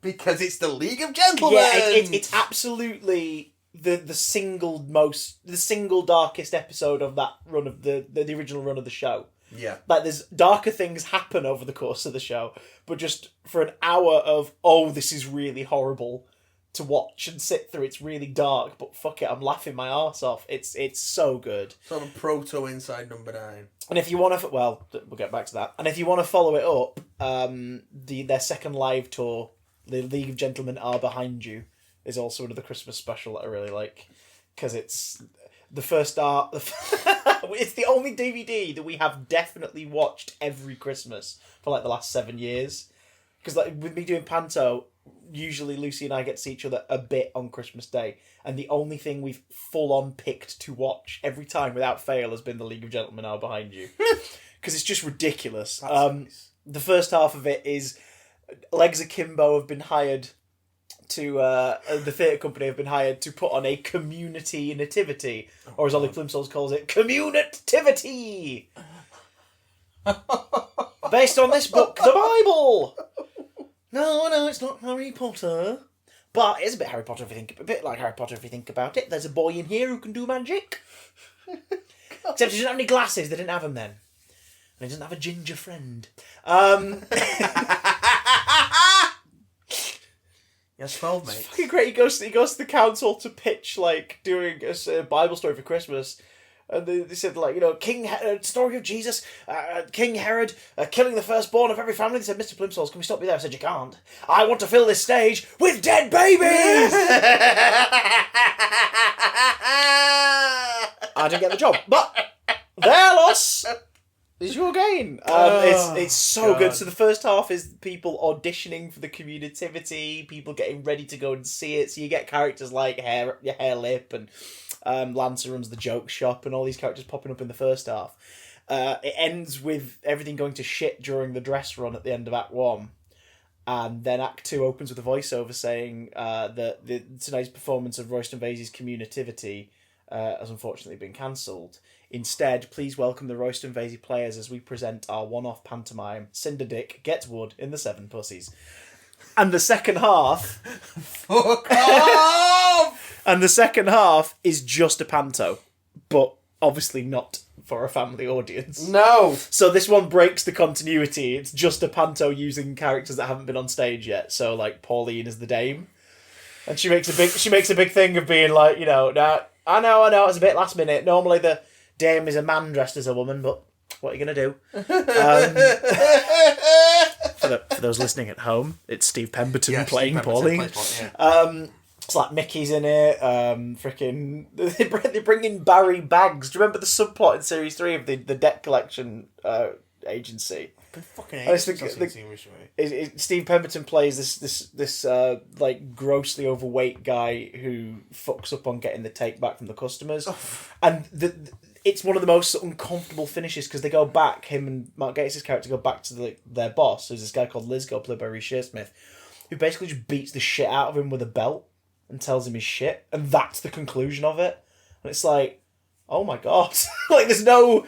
Because it's the League of Gentlemen. Yeah, it's absolutely the single darkest episode of that run of the original run of the show. Yeah. Like, there's darker things happen over the course of the show, but just for an hour of, this is really horrible to watch and sit through. It's really dark, but fuck it, I'm laughing my arse off. It's so good. Sort of proto Inside Number 9. And if you want to, we'll get back to that. And if you want to follow it up, their second live tour, The League of Gentlemen Are Behind You, is also another Christmas special that I really like, because it's the first art. It's the only DVD that we have definitely watched every Christmas for like the last 7 years. Because like with me doing Panto, usually Lucy and I get to see each other a bit on Christmas Day, and the only thing we've full on picked to watch every time without fail has been The League of Gentlemen Are Behind You, because it's just ridiculous. Nice. The first half of it is Legs Akimbo have been hired to the theatre company have been hired to put on a community nativity, or as Ollie Plimsolls calls it, communitivity, based on this book, the Bible. No, it's not Harry Potter, but it's a bit Harry Potter if you think, a bit like Harry Potter if you think about it. There's a boy in here who can do magic, except he doesn't have any glasses. They didn't have them then, and he doesn't have a ginger friend. Yes, 12, mate. It's fucking great. He goes to the council to pitch, like, doing a Bible story for Christmas. And they said, like, story of Jesus, King Herod killing the firstborn of every family. They said, Mr. Plimsolls, can we stop you there? I said, you can't. I want to fill this stage with dead babies! I didn't get the job. But their loss is your gain. It's so God. good. So the first half is people auditioning for the communitivity, people getting ready to go and see it. So you get characters like Hair Lip and Lancer runs the joke shop and all these characters popping up in the first half. It ends with everything going to shit during the dress run at the end of Act 1. And then Act 2 opens with a voiceover saying that tonight's performance of Royston Vasey's Communitivity has unfortunately been cancelled. Instead, please welcome the Royston Vasey players as we present our one-off pantomime, Cinder Dick Gets Wood in the Seven Pussies. And the second half... Fuck off! And the second half is just a panto, but obviously not for a family audience. No! So this one breaks the continuity. It's just a panto using characters that haven't been on stage yet. So, like, Pauline is the dame. And she makes a big thing of being like, now, I know, it's a bit last minute. Normally the dame is a man dressed as a woman, but what are you going to do? For those listening at home, it's Steve Pemberton playing Pauline. It's like Mickey's in it. They bring in Barry Baggs. Do you remember the subplot in Series 3 of the debt collection agency? Steve Pemberton plays this like grossly overweight guy who fucks up on getting the take back from the customers, and it's one of the most uncomfortable finishes because they go back. Him and Mark Gatiss' character go back to their boss, who's this guy called Lisgo, played by Reece Shearsmith, who basically just beats the shit out of him with a belt and tells him his shit, and that's the conclusion of it. And it's like, oh my god, like there's no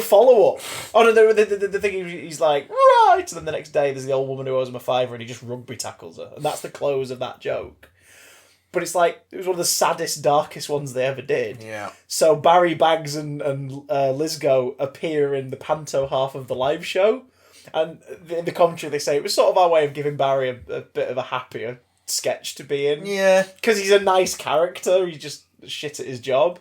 follow up. Oh no, the thing he's like, right, and then the next day there's the old woman who owes him a fiver, and he just rugby tackles her, and that's the close of that joke. But it's like, it was one of the saddest, darkest ones they ever did. Yeah. So Barry Baggs and Lizgo appear in the panto half of the live show. And in the commentary they say it was sort of our way of giving Barry a bit of a happier sketch to be in. Yeah. Because he's a nice character, he's just shit at his job.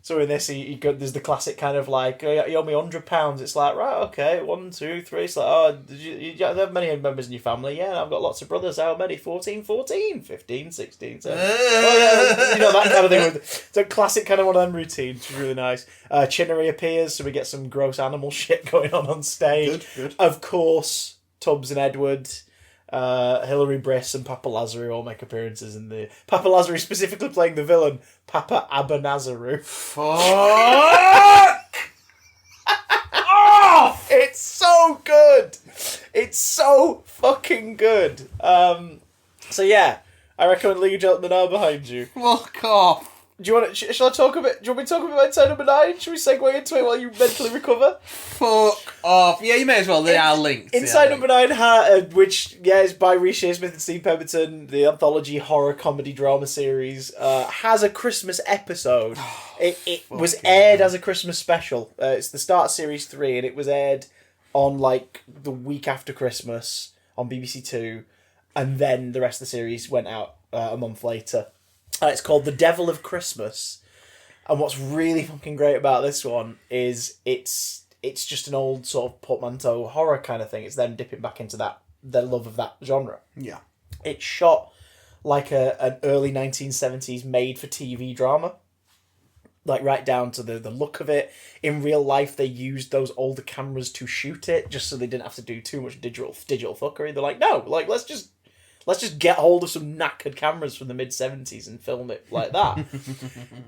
So in this, there's the classic kind of like, oh, you owe me £100. It's like, right, okay, 1, 2, 3. It's like, oh, you have many members in your family? Yeah, I've got lots of brothers. How many? 14, 15, 16, 17. Oh, yeah, that kind of thing. It's a classic kind of one of them routines. It's really nice. Chinnery appears, so we get some gross animal shit going on stage. Good. Of course, Tubbs and Edward. Hilary Briss and Papa Lazarou all make appearances in the... Papa Lazarou specifically playing the villain, Papa Abernazarou. Fuck! Oh! It's so good! It's so fucking good. So yeah, I recommend Leave Your Gentleman Are Behind You. Fuck off. Do you want to... Shall I talk a bit... Do you want me to talk a bit about Inside Number 9? Should we segue into it while you mentally recover? Fuck off. Yeah, you may as well. They are linked. Inside Number 9, which, is by Reece Shearsmith and Steve Pemberton, the anthology horror comedy drama series, has a Christmas episode. It was aired as a Christmas special. It's the start of Series 3, and it was aired on, like, the week after Christmas on BBC Two, and then the rest of the series went out a month later. It's called The Devil of Christmas. And what's really fucking great about this one is it's just an old sort of portmanteau horror kind of thing. It's them dipping back into their love of that genre. Yeah. It's shot like an early 1970s made-for-TV drama. Like, right down to the look of it. In real life, they used those older cameras to shoot it, just so they didn't have to do too much digital fuckery. They're like, no, like, let's just get hold of some knackered cameras from the mid-70s and film it like that.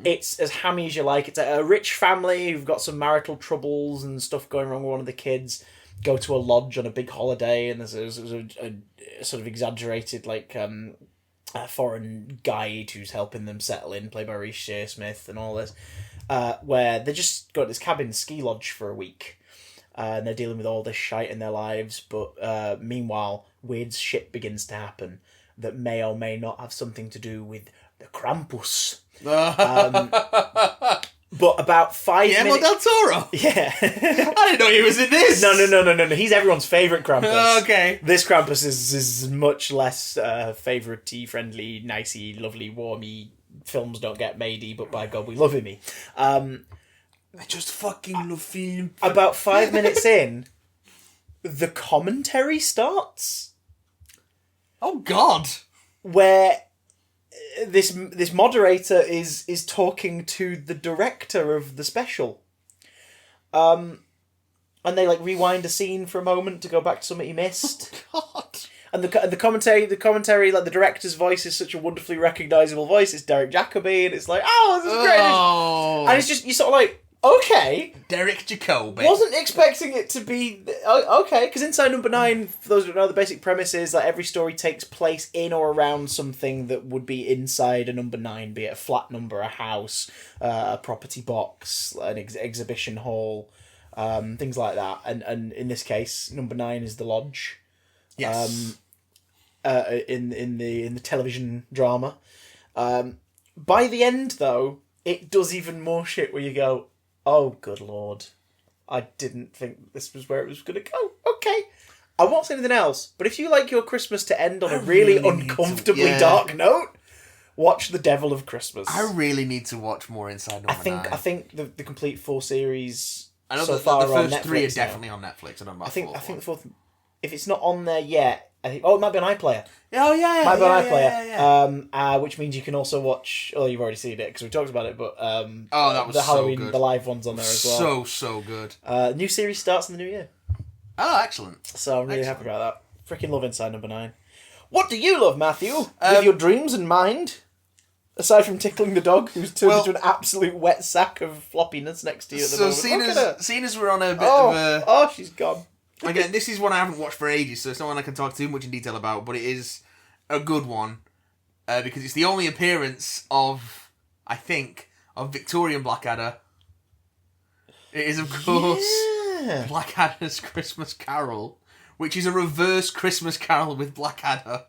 It's as hammy as you like. It's a rich family who've got some marital troubles and stuff going wrong with one of the kids. Go to a lodge on a big holiday, and there's a sort of exaggerated, like, a foreign guide who's helping them settle in, played by Reece Shearsmith and all this, where they just go to this cabin ski lodge for a week. And they're dealing with all this shite in their lives, but meanwhile, weird shit begins to happen that may or may not have something to do with the Krampus. But about 5 minutes... Guillermo del Toro? Yeah. I didn't know he was in this! No. He's everyone's favourite Krampus. Okay. This Krampus is much less favourite-y, friendly, nicey, lovely, warmy. Films don't get matey, but by God, we love him. I just fucking love film. About 5 minutes in, the commentary starts. Oh God! Where this moderator is talking to the director of the special. And they like rewind a scene for a moment to go back to something he missed. Oh God! And the commentary, like the director's voice is such a wonderfully recognisable voice. It's Derek Jacobi, and it's like, oh, this is great. Oh. And it's just, you sort of like, okay. Derek Jacobi. Wasn't expecting it to be... Okay, because Inside Number 9, for those who don't know, the basic premise is that every story takes place in or around something that would be inside a number 9, be it a flat number, a house, a property box, an exhibition hall, things like that. And in this case, number 9 is the lodge. Yes. In the television drama. By the end, though, it does even more shit where you go, oh, good Lord. I didn't think this was where it was going to go. Okay. I won't say anything else, but if you like your Christmas to end on a really uncomfortably dark note, watch The Devil of Christmas. I really need to watch more Inside Number 9. I think the complete 4 series I know so the far first are on Netflix 3 are now. definitely on Netflix. And I think the fourth... If it's not on there yet... it might be on iPlayer. Oh, yeah. Might be on iPlayer. Yeah. Which means you can also watch... Oh, you've already seen it, because we talked about it, but... that was the Halloween, so good. the live one's on there as well. So good. New series starts in the new year. Oh, excellent. So I'm really happy about that. Freaking love Inside Number 9. What do you love, Matthew? With your dreams in mind? Aside from tickling the dog, who's turned into an absolute wet sack of floppiness next to you at the moment. Seeing as we're on a bit of a... Oh, she's gone. Again, this is one I haven't watched for ages, so it's not one I can talk too much in detail about, but it is a good one, because it's the only appearance of, I think, of Victorian Blackadder. It is, of course, Blackadder's Christmas Carol, which is a reverse Christmas Carol with Blackadder.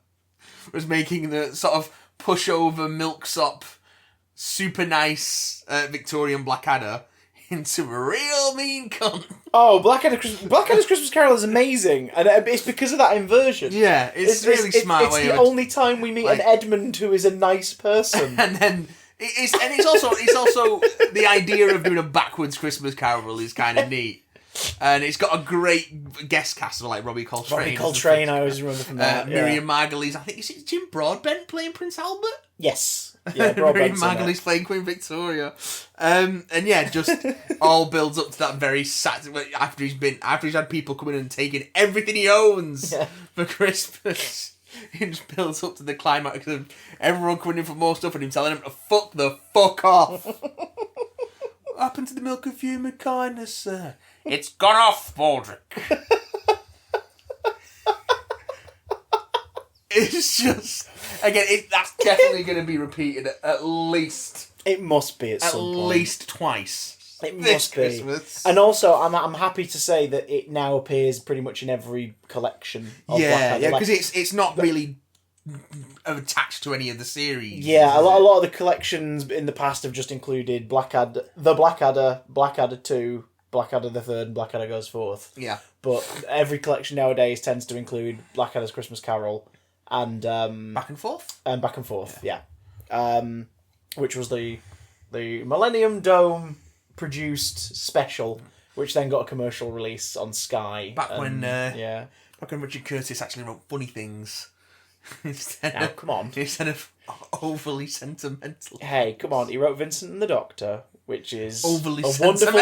Was making the sort of pushover, milksop, super nice Victorian Blackadder into a real mean cunt. Oh, Blackadder's Christmas Carol is amazing, and it's because of that inversion. Yeah, it's really smart. It's the only time we meet an Edmund who is a nice person, and then it's also the idea of doing a backwards Christmas Carol is kind of neat. And it's got a great guest cast of like Robbie Coltrane. Robbie Coltrane, I always remember from that. Miriam Margolyes. I think is it Jim Broadbent playing Prince Albert? Yes. Yeah, Miriam Margolyes playing Queen Victoria. And yeah, just all builds up to that very sad after he's had people coming in and taking everything he owns for Christmas. It just builds up to the climax of everyone coming in for more stuff and him telling him to fuck the fuck off. What happened to the milk of human kindness, sir? It's gone off, Baldric. It's just... Again, that's definitely going to be repeated at least... It must be at some point. At least twice. It must be. Christmas. And also, I'm happy to say that it now appears pretty much in every collection of Blackadder. Yeah, because it's not really attached to any of the series. Yeah, a lot of the collections in the past have just included Blackadder, Blackadder 2, Blackadder the Third, and Blackadder Goes Forth. Yeah. But every collection nowadays tends to include Blackadder's Christmas Carol and... Back and Forth? And Back and Forth, yeah. Which was the Millennium Dome produced special, which then got a commercial release on Sky. Back when Richard Curtis actually wrote funny things. Instead of overly sentimental. Hey, come on! He wrote Vincent and the Doctor, which is overly a wonderful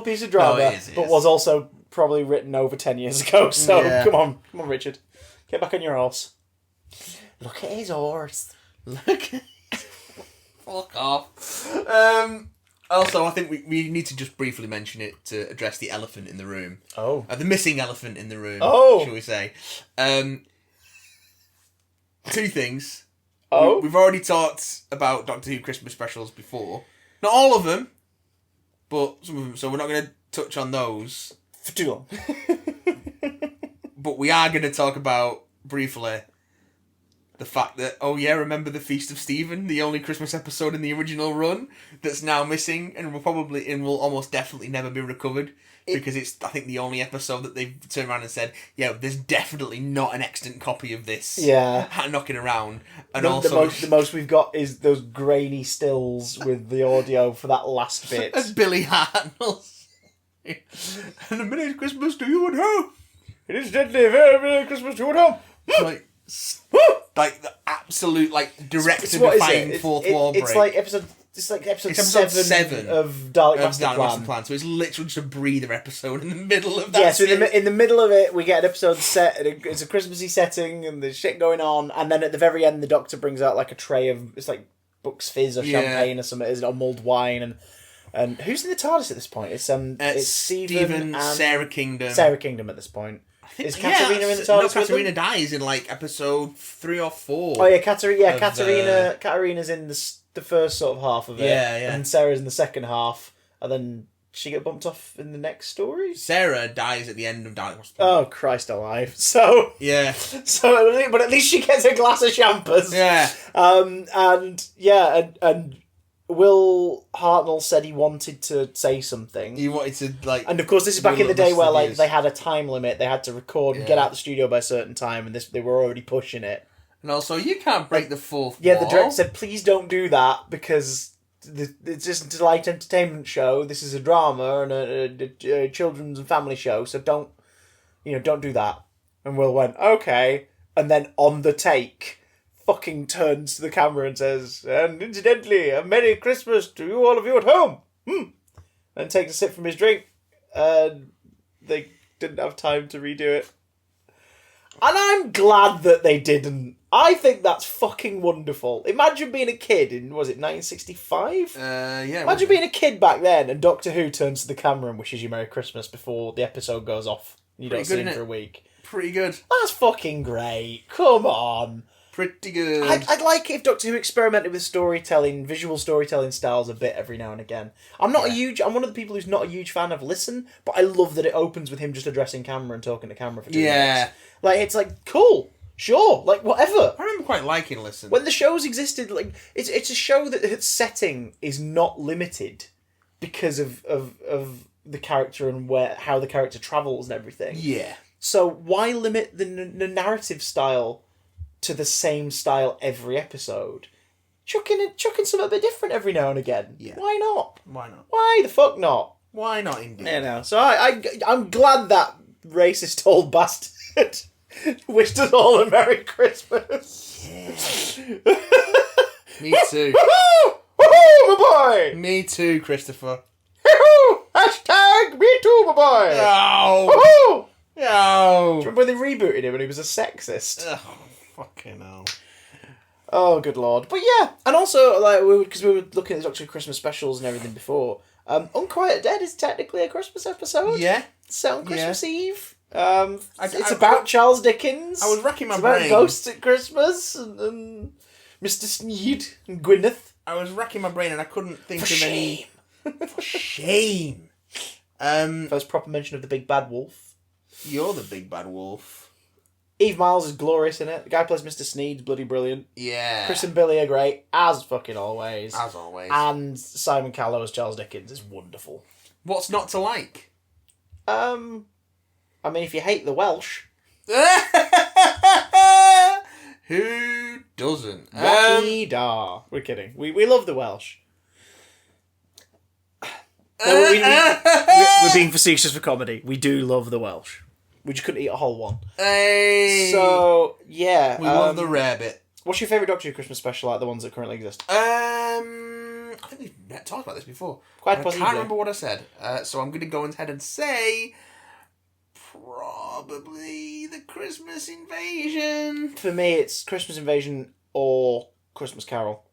piece of drama, it is. But was also probably written over 10 years ago. So come on, Richard, get back on your horse. Look at his horse. Look. Fuck off. Also, I think we need to just briefly mention it to address the elephant in the room. Oh, the missing elephant in the room. Oh, shall we say? Two things. Oh, we've already talked about Doctor Who Christmas specials before. Not all of them, but some of them. So we're not going to touch on those for too long. But we are going to talk about briefly the fact that remember the Feast of Stephen, the only Christmas episode in the original run that's now missing and will almost definitely never be recovered. Because it's, I think, the only episode that they've turned around and said, there's definitely not an extant copy of this knocking around. And the most we've got is those grainy stills with the audio for that last bit. As Billy Hartnell. And a Merry Christmas to you at home. It is deadly, very Merry Christmas to you at home. Like the absolute director-defying fourth wall break. It's like episode 7 of Dalek Master Plan. So it's literally just a breather episode in the middle of that. Yeah, so in the middle of it, we get an episode set, and it's a Christmassy setting, and there's shit going on, and then at the very end, the Doctor brings out like a tray of, it's like Bucks Fizz or champagne or something, or mulled wine, and who's in the TARDIS at this point? It's Stephen and Sarah Kingdom. Sarah Kingdom at this point. Is Katerina in the TARDIS? No, Katerina dies in like episode 3 or 4. Oh yeah, Katerina's in the first sort of half of it. Yeah. And Sarah's in the second half, and then she get bumped off in the next story. Sarah dies at the end of Dalek Master. Oh Christ alive! So yeah. But at least she gets a glass of champers. Yeah. And Will Hartnell said he wanted to say something. He wanted to and of course this is back in the day where they had a time limit. They had to record and get out the studio by a certain time, and they were already pushing it. And also, you can't break the fourth wall. Yeah, the director said, please don't do that, because it's just a light entertainment show. This is a drama and a children's and family show, so don't do that. And Will went, okay. And then on the take, fucking turns to the camera and says, and incidentally, a Merry Christmas to you, all of you at home. And takes a sip from his drink. And they didn't have time to redo it. And I'm glad that they didn't. I think that's fucking wonderful. Imagine being a kid in, was it 1965? Yeah. Imagine being a kid back then and Doctor Who turns to the camera and wishes you Merry Christmas before the episode goes off. You don't see him for a week. pretty good. That's fucking great. Come on. Pretty good. I'd like it if Doctor Who experimented with visual storytelling styles a bit every now and again. I'm one of the people who's not a huge fan of Listen, but I love that it opens with him just addressing camera and talking to camera for 2 minutes. Like, it's like, cool, sure, like, whatever. I remember quite liking Listen. When the show's existed, like, it's a show that its setting is not limited because of the character and how the character travels and everything. Yeah. So why limit the narrative style to the same style every episode? Chuck in something a bit different every now and again. Yeah. Why not? Why not? Why the fuck not? Why not, indeed? You know. So I'm glad that racist old bastard wished us all a Merry Christmas. Yeah. Me too. Woohoo, my boy! Me too, Christopher. Hashtag me too, my boy! No! Woohoo! No! Do you remember when they rebooted him and he was a sexist? Oh, fucking hell. Oh, good lord. But yeah, and also, like, because we were looking at the Doctor Who Christmas specials and everything before, Unquiet Dead is technically a Christmas episode. Yeah. It's set on Christmas Eve. I It's about Charles Dickens. I was racking my It's brain. about ghosts at Christmas and Mr. Sneed and Gwyneth. I was racking my brain and I couldn't think For of shame. any... For shame. First proper mention of the big bad wolf. You're the big bad wolf. Eve Miles is glorious in it. The guy who plays Mr. Sneed's bloody brilliant. Yeah. Chris and Billy are great, as fucking always. As always. And Simon Callow as Charles Dickens is wonderful. What's not to like? I mean, if you hate the Welsh... Who doesn't? Rocky Dar. We're kidding. We love the Welsh. No, we're being facetious for comedy. We do love the Welsh. We just couldn't eat a whole one. Hey. So, yeah. We love the rarebit. What's your favourite Doctor Who Christmas special, like the ones that currently exist? I think we've talked about this before. Quite I possibly. can't remember what I said. So I'm going to go ahead and say... Probably the Christmas Invasion. For me, it's Christmas Invasion or Christmas Carol.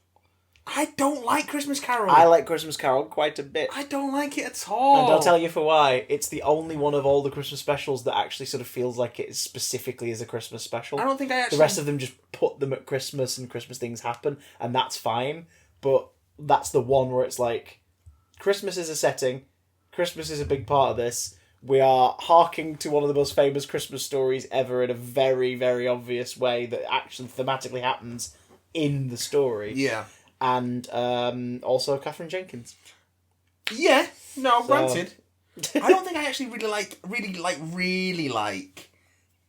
I don't like Christmas Carol. I like Christmas Carol quite a bit. I don't like it at all. And I'll tell you for why. It's the only one of all the Christmas specials that actually sort of feels like it specifically is a Christmas special. I don't think I actually... The rest of them just put them at Christmas and Christmas things happen, and that's fine. But that's the one where it's like, Christmas is a setting, Christmas is a big part of this, we are harking to one of the most famous Christmas stories ever in a very, very obvious way that actually thematically happens in the story. Yeah. And also Catherine Jenkins. Yeah. No, granted. I don't think I actually really like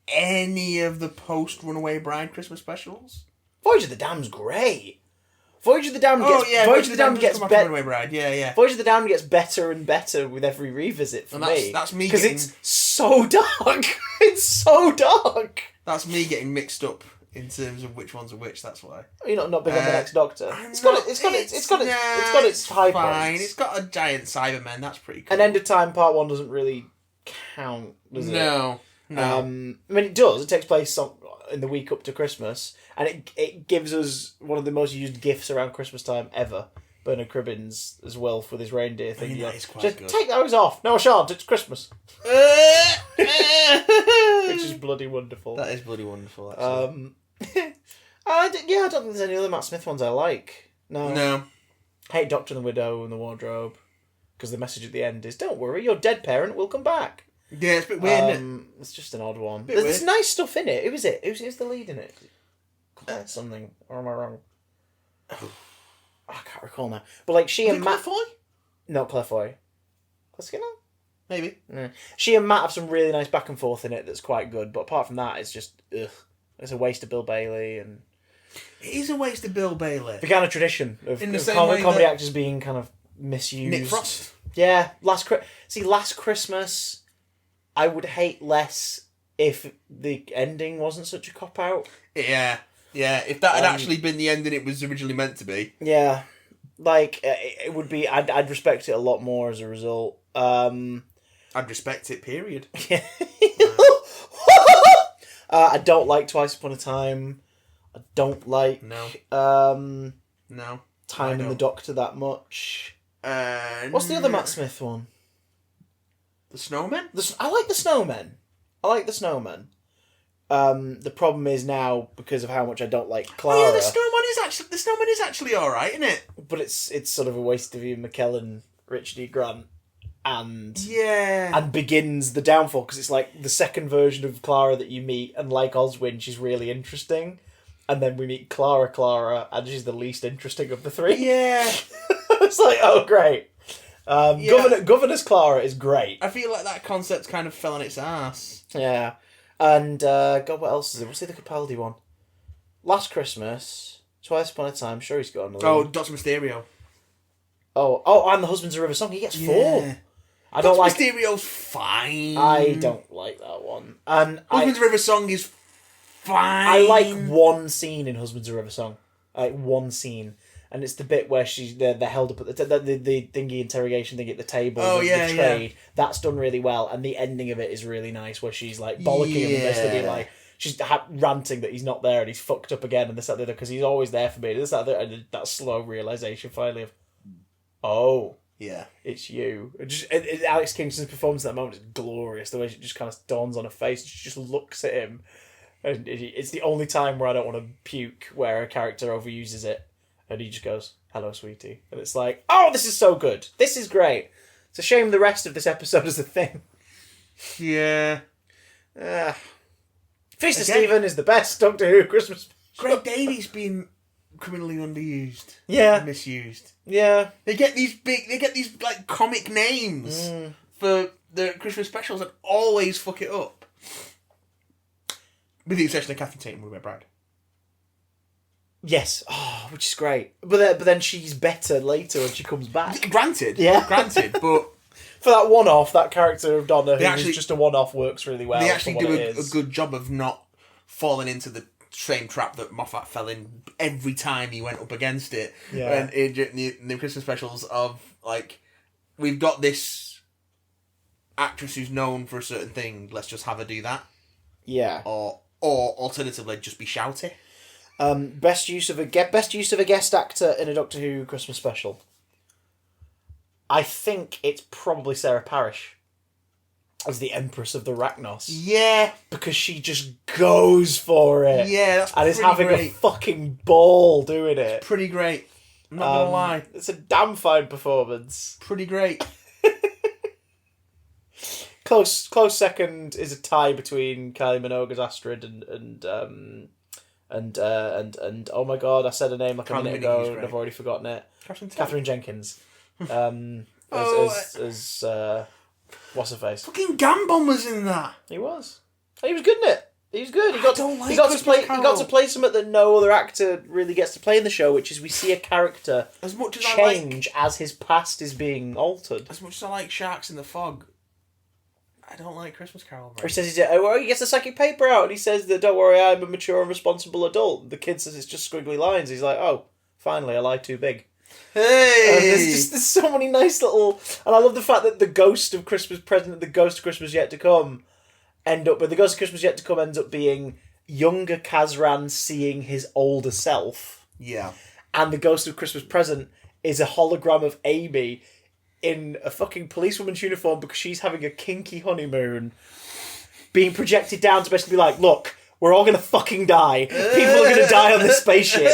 any of the post Runaway Bride Christmas specials. Voyage of the Damned's great. Voyage of the Damned gets Voyage of the Damned gets better. better. Runaway Bride. Yeah. Voyage of the Damned gets better and better with every revisit for me. That's me because getting... it's so dark. It's so dark. That's me getting mixed up in terms of which ones are which. That's why. You're not big on the next Doctor. It's got its high points. It's got a giant Cyberman. That's pretty cool. And End of Time Part 1 doesn't really count, does it? No. I mean, it does. It takes place in the week up to Christmas, and it gives us one of the most used gifs around Christmas time ever. Bernard Cribbins as well with his reindeer thing. I mean, that is quite just good. Take those off. No, I shan't. It's Christmas. Which is bloody wonderful. That is bloody wonderful, actually. I don't think there's any other Matt Smith ones I like. No. Hate Doctor and the Widow and the Wardrobe, because the message at the end is, don't worry, your dead parent will come back. Yeah, it's a bit weird, isn't it? It's just an odd one. There's There's nice stuff in it. Who was it? Who's the lead in it? Claire something. Or am I wrong? I can't recall now. But like she and Matt... Claire Foy? No, Claire Foy. Claire Skinner? Maybe. Yeah. She and Matt have some really nice back and forth in it that's quite good, but apart from that, it's just, ugh. It's a waste of Bill Bailey, and... It is a waste of Bill Bailey. The kind of tradition of In the same comedy way actors being kind of misused. Nick Frost. Yeah. Last Christmas, I would hate less if the ending wasn't such a cop-out. Yeah. If that had actually been the ending it was originally meant to be. Yeah. Like, it would be... I'd respect it a lot more as a result. I'd respect it, period. I don't like Twice Upon a Time. I don't like... No. Time and the Doctor that much. What's the other Matt Smith one? The Snowmen? I like the Snowmen. The problem is now, because of how much I don't like Clara. Oh yeah, the snowman is actually all right, isn't it? But it's sort of a waste of Ian McKellen, Richard E. Grant, and Yeah, and begins the downfall, because it's like the second version of Clara that you meet, and like Oswin, she's really interesting, and then we meet Clara, and she's the least interesting of the three. Yeah. It's like, oh great. Governor's Clara is great. I feel like that concept kind of fell on its ass. Yeah. And, God, what else is it? What's the other Capaldi one? Last Christmas, Twice Upon a Time, sure he's got another one. Dr. Mysterio. Oh, and The Husband's a River Song, he gets 4. I don't like... Mysterio's fine. I don't like that one. And Husband's a River Song is fine. I like one scene in Husband's a River Song. I like one scene. And it's the bit where they're held up at the thingy interrogation thing at the table. Oh, the yeah, trade. Yeah. That's done really well. And the ending of it is really nice, where she's like bollocking him and basically being like, she's ranting that he's not there and he's fucked up again and this, that, the other, because he's always there for me. And this, that, the other, and that slow realisation finally of, oh, yeah, it's you. Alex Kingston's performance at that moment is glorious. The way she just kind of dawns on her face and she just looks at him. And it's the only time where I don't want to puke, where a character overuses it. And he just goes, hello, sweetie. And it's like, oh, this is so good. This is great. It's a shame the rest of this episode is a thing. Yeah. Feast of Stephen is the best Doctor Who Christmas. Greg Davies being criminally underused. Yeah. Misused. Yeah. They get these like comic names for the Christmas specials and always fuck it up. With the exception of Catherine Tate and Ruby Bride. Yes, which is great. But then she's better later when she comes back. Granted, but for that one-off, that character of Donna, who is just a one-off, works really well. They actually do a good job of not falling into the same trap that Moffat fell in every time he went up against it. Yeah. And in the Christmas specials of, like, we've got this actress who's known for a certain thing, let's just have her do that. Yeah. Or alternatively, just be shouty. Best use of a guest actor in a Doctor Who Christmas special. I think it's probably Sarah Parish as the Empress of the Rachnos. Yeah, because she just goes for it. Yeah, that's and is having a fucking ball doing it. It's pretty great. I'm not gonna lie. It's a damn fine performance. Pretty great. Close second is a tie between Kylie Minogue's Astrid and oh my god, I said her name like a minute ago and I've already forgotten it. Catherine Jenkins. As what's her face? Fucking Gambon was in that. He was good in it. He was good. He got to play something that no other actor really gets to play in the show, which is we see a character as much as change as his past is being altered. As much as I like Sharks in the Fog, I don't like Christmas Carol. He says he gets the psychic paper out and he says that, don't worry, I'm a mature and responsible adult. The kid says it's just squiggly lines. He's like, oh, finally, I lie too big. Hey! There's so many nice little... And I love the fact that the Ghost of Christmas Present, the Ghost of Christmas Yet to Come, ends up being younger Kazran seeing his older self. Yeah. And the Ghost of Christmas Present is a hologram of Amy in a fucking policewoman's uniform because she's having a kinky honeymoon, being projected down to basically be like, look, we're all going to fucking die. People are going to die on this spaceship.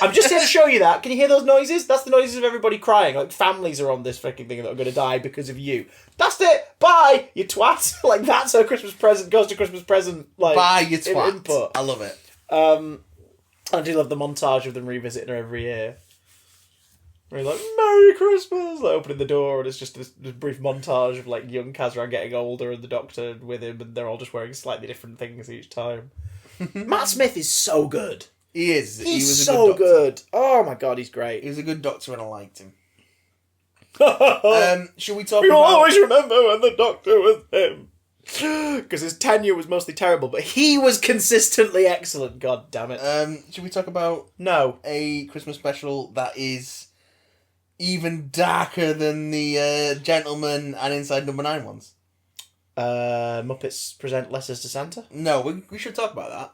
I'm just here to show you that. Can you hear those noises? That's the noises of everybody crying. Like, families are on this fucking thing that are going to die because of you. That's it. Bye, you twat. Like, that's her Christmas present. Goes to Christmas present. Like, bye, you twat. Input. I love it. I do love the montage of them revisiting her every year. Where he's like, Merry Christmas! Like, opening the door, and it's just this brief montage of, like, young Kazran getting older and the Doctor with him, and they're all just wearing slightly different things each time. Matt Smith is so good. He is. He was so good. Oh my god, he's great. He was a good Doctor and I liked him. Should we talk We'll about... always remember when the Doctor was him. Because his tenure was mostly terrible, but he was consistently excellent, god damn it. Should we talk about... No. A Christmas special that is even darker than the Gentleman and Inside Number 9 ones? Muppets Present Letters to Santa? No, we should talk about that.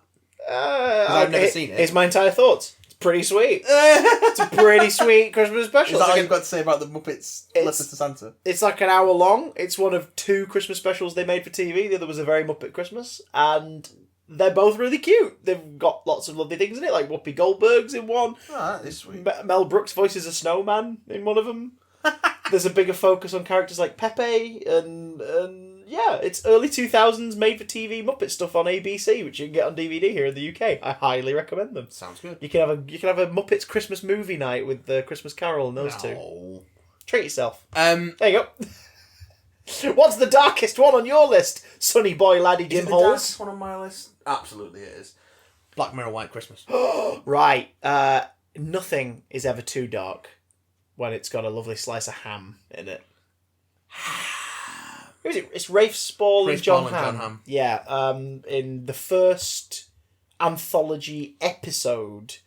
I've never seen it. Here's my entire thoughts. It's pretty sweet. It's a pretty sweet Christmas special. Is that all you've got to say about the Muppets Letters to Santa? It's like an hour long. It's one of 2 Christmas specials they made for TV. The other was A Very Muppet Christmas. And they're both really cute. They've got lots of lovely things in it, like Whoopi Goldberg's in one. Oh, that is sweet. Mel Brooks voices a snowman in one of them. There's a bigger focus on characters like Pepe and yeah, it's early 2000s made for TV Muppet stuff on ABC, which you can get on DVD here in the UK. I highly recommend them. Sounds good. You can have a Muppets Christmas movie night with the Christmas Carol and those two. Treat yourself. There you go. What's the darkest one on your list, Sonny Boy Laddie Jim Holes? The darkest one on my list? Absolutely it is. Black Mirror White Christmas. Right. Nothing is ever too dark when it's got a lovely slice of ham in it. Who is it? It's Rafe Spall and John Hamm. Yeah. In the first anthology episode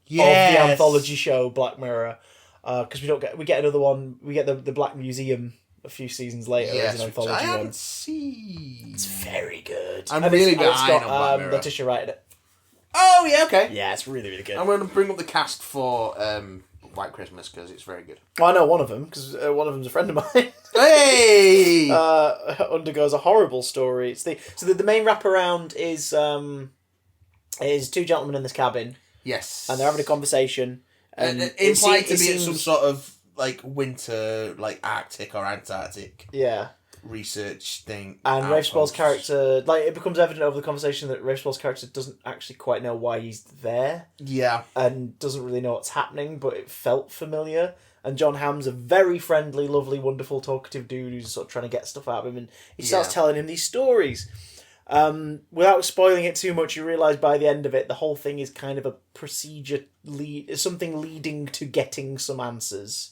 of the anthology show Black Mirror, because we get another one. We get the Black Museum a few seasons later as an anthology I one. haven't seen. It's very good. I'm really behind it's got, on Black Mirror. Letitia Wright in it. Oh yeah, okay. Yeah, it's really, really good. I'm going to bring up the cast for White Christmas because it's very good. Well, I know one of them because one of them's a friend of mine. Hey! Undergoes a horrible story. It's the main wraparound is two gentlemen in this cabin. Yes. And they're having a conversation. And implied to be in some sort of like winter, like Arctic or Antarctic. Yeah. Research thing. And Rafe Spall's character, like, it becomes evident over the conversation that Rafe Spall's character doesn't actually quite know why he's there. Yeah. And doesn't really know what's happening, but it felt familiar. And John Hamm's a very friendly, lovely, wonderful, talkative dude who's sort of trying to get stuff out of him. And he starts telling him these stories. Without spoiling it too much, you realise by the end of it, the whole thing is kind of a procedure, something leading to getting some answers.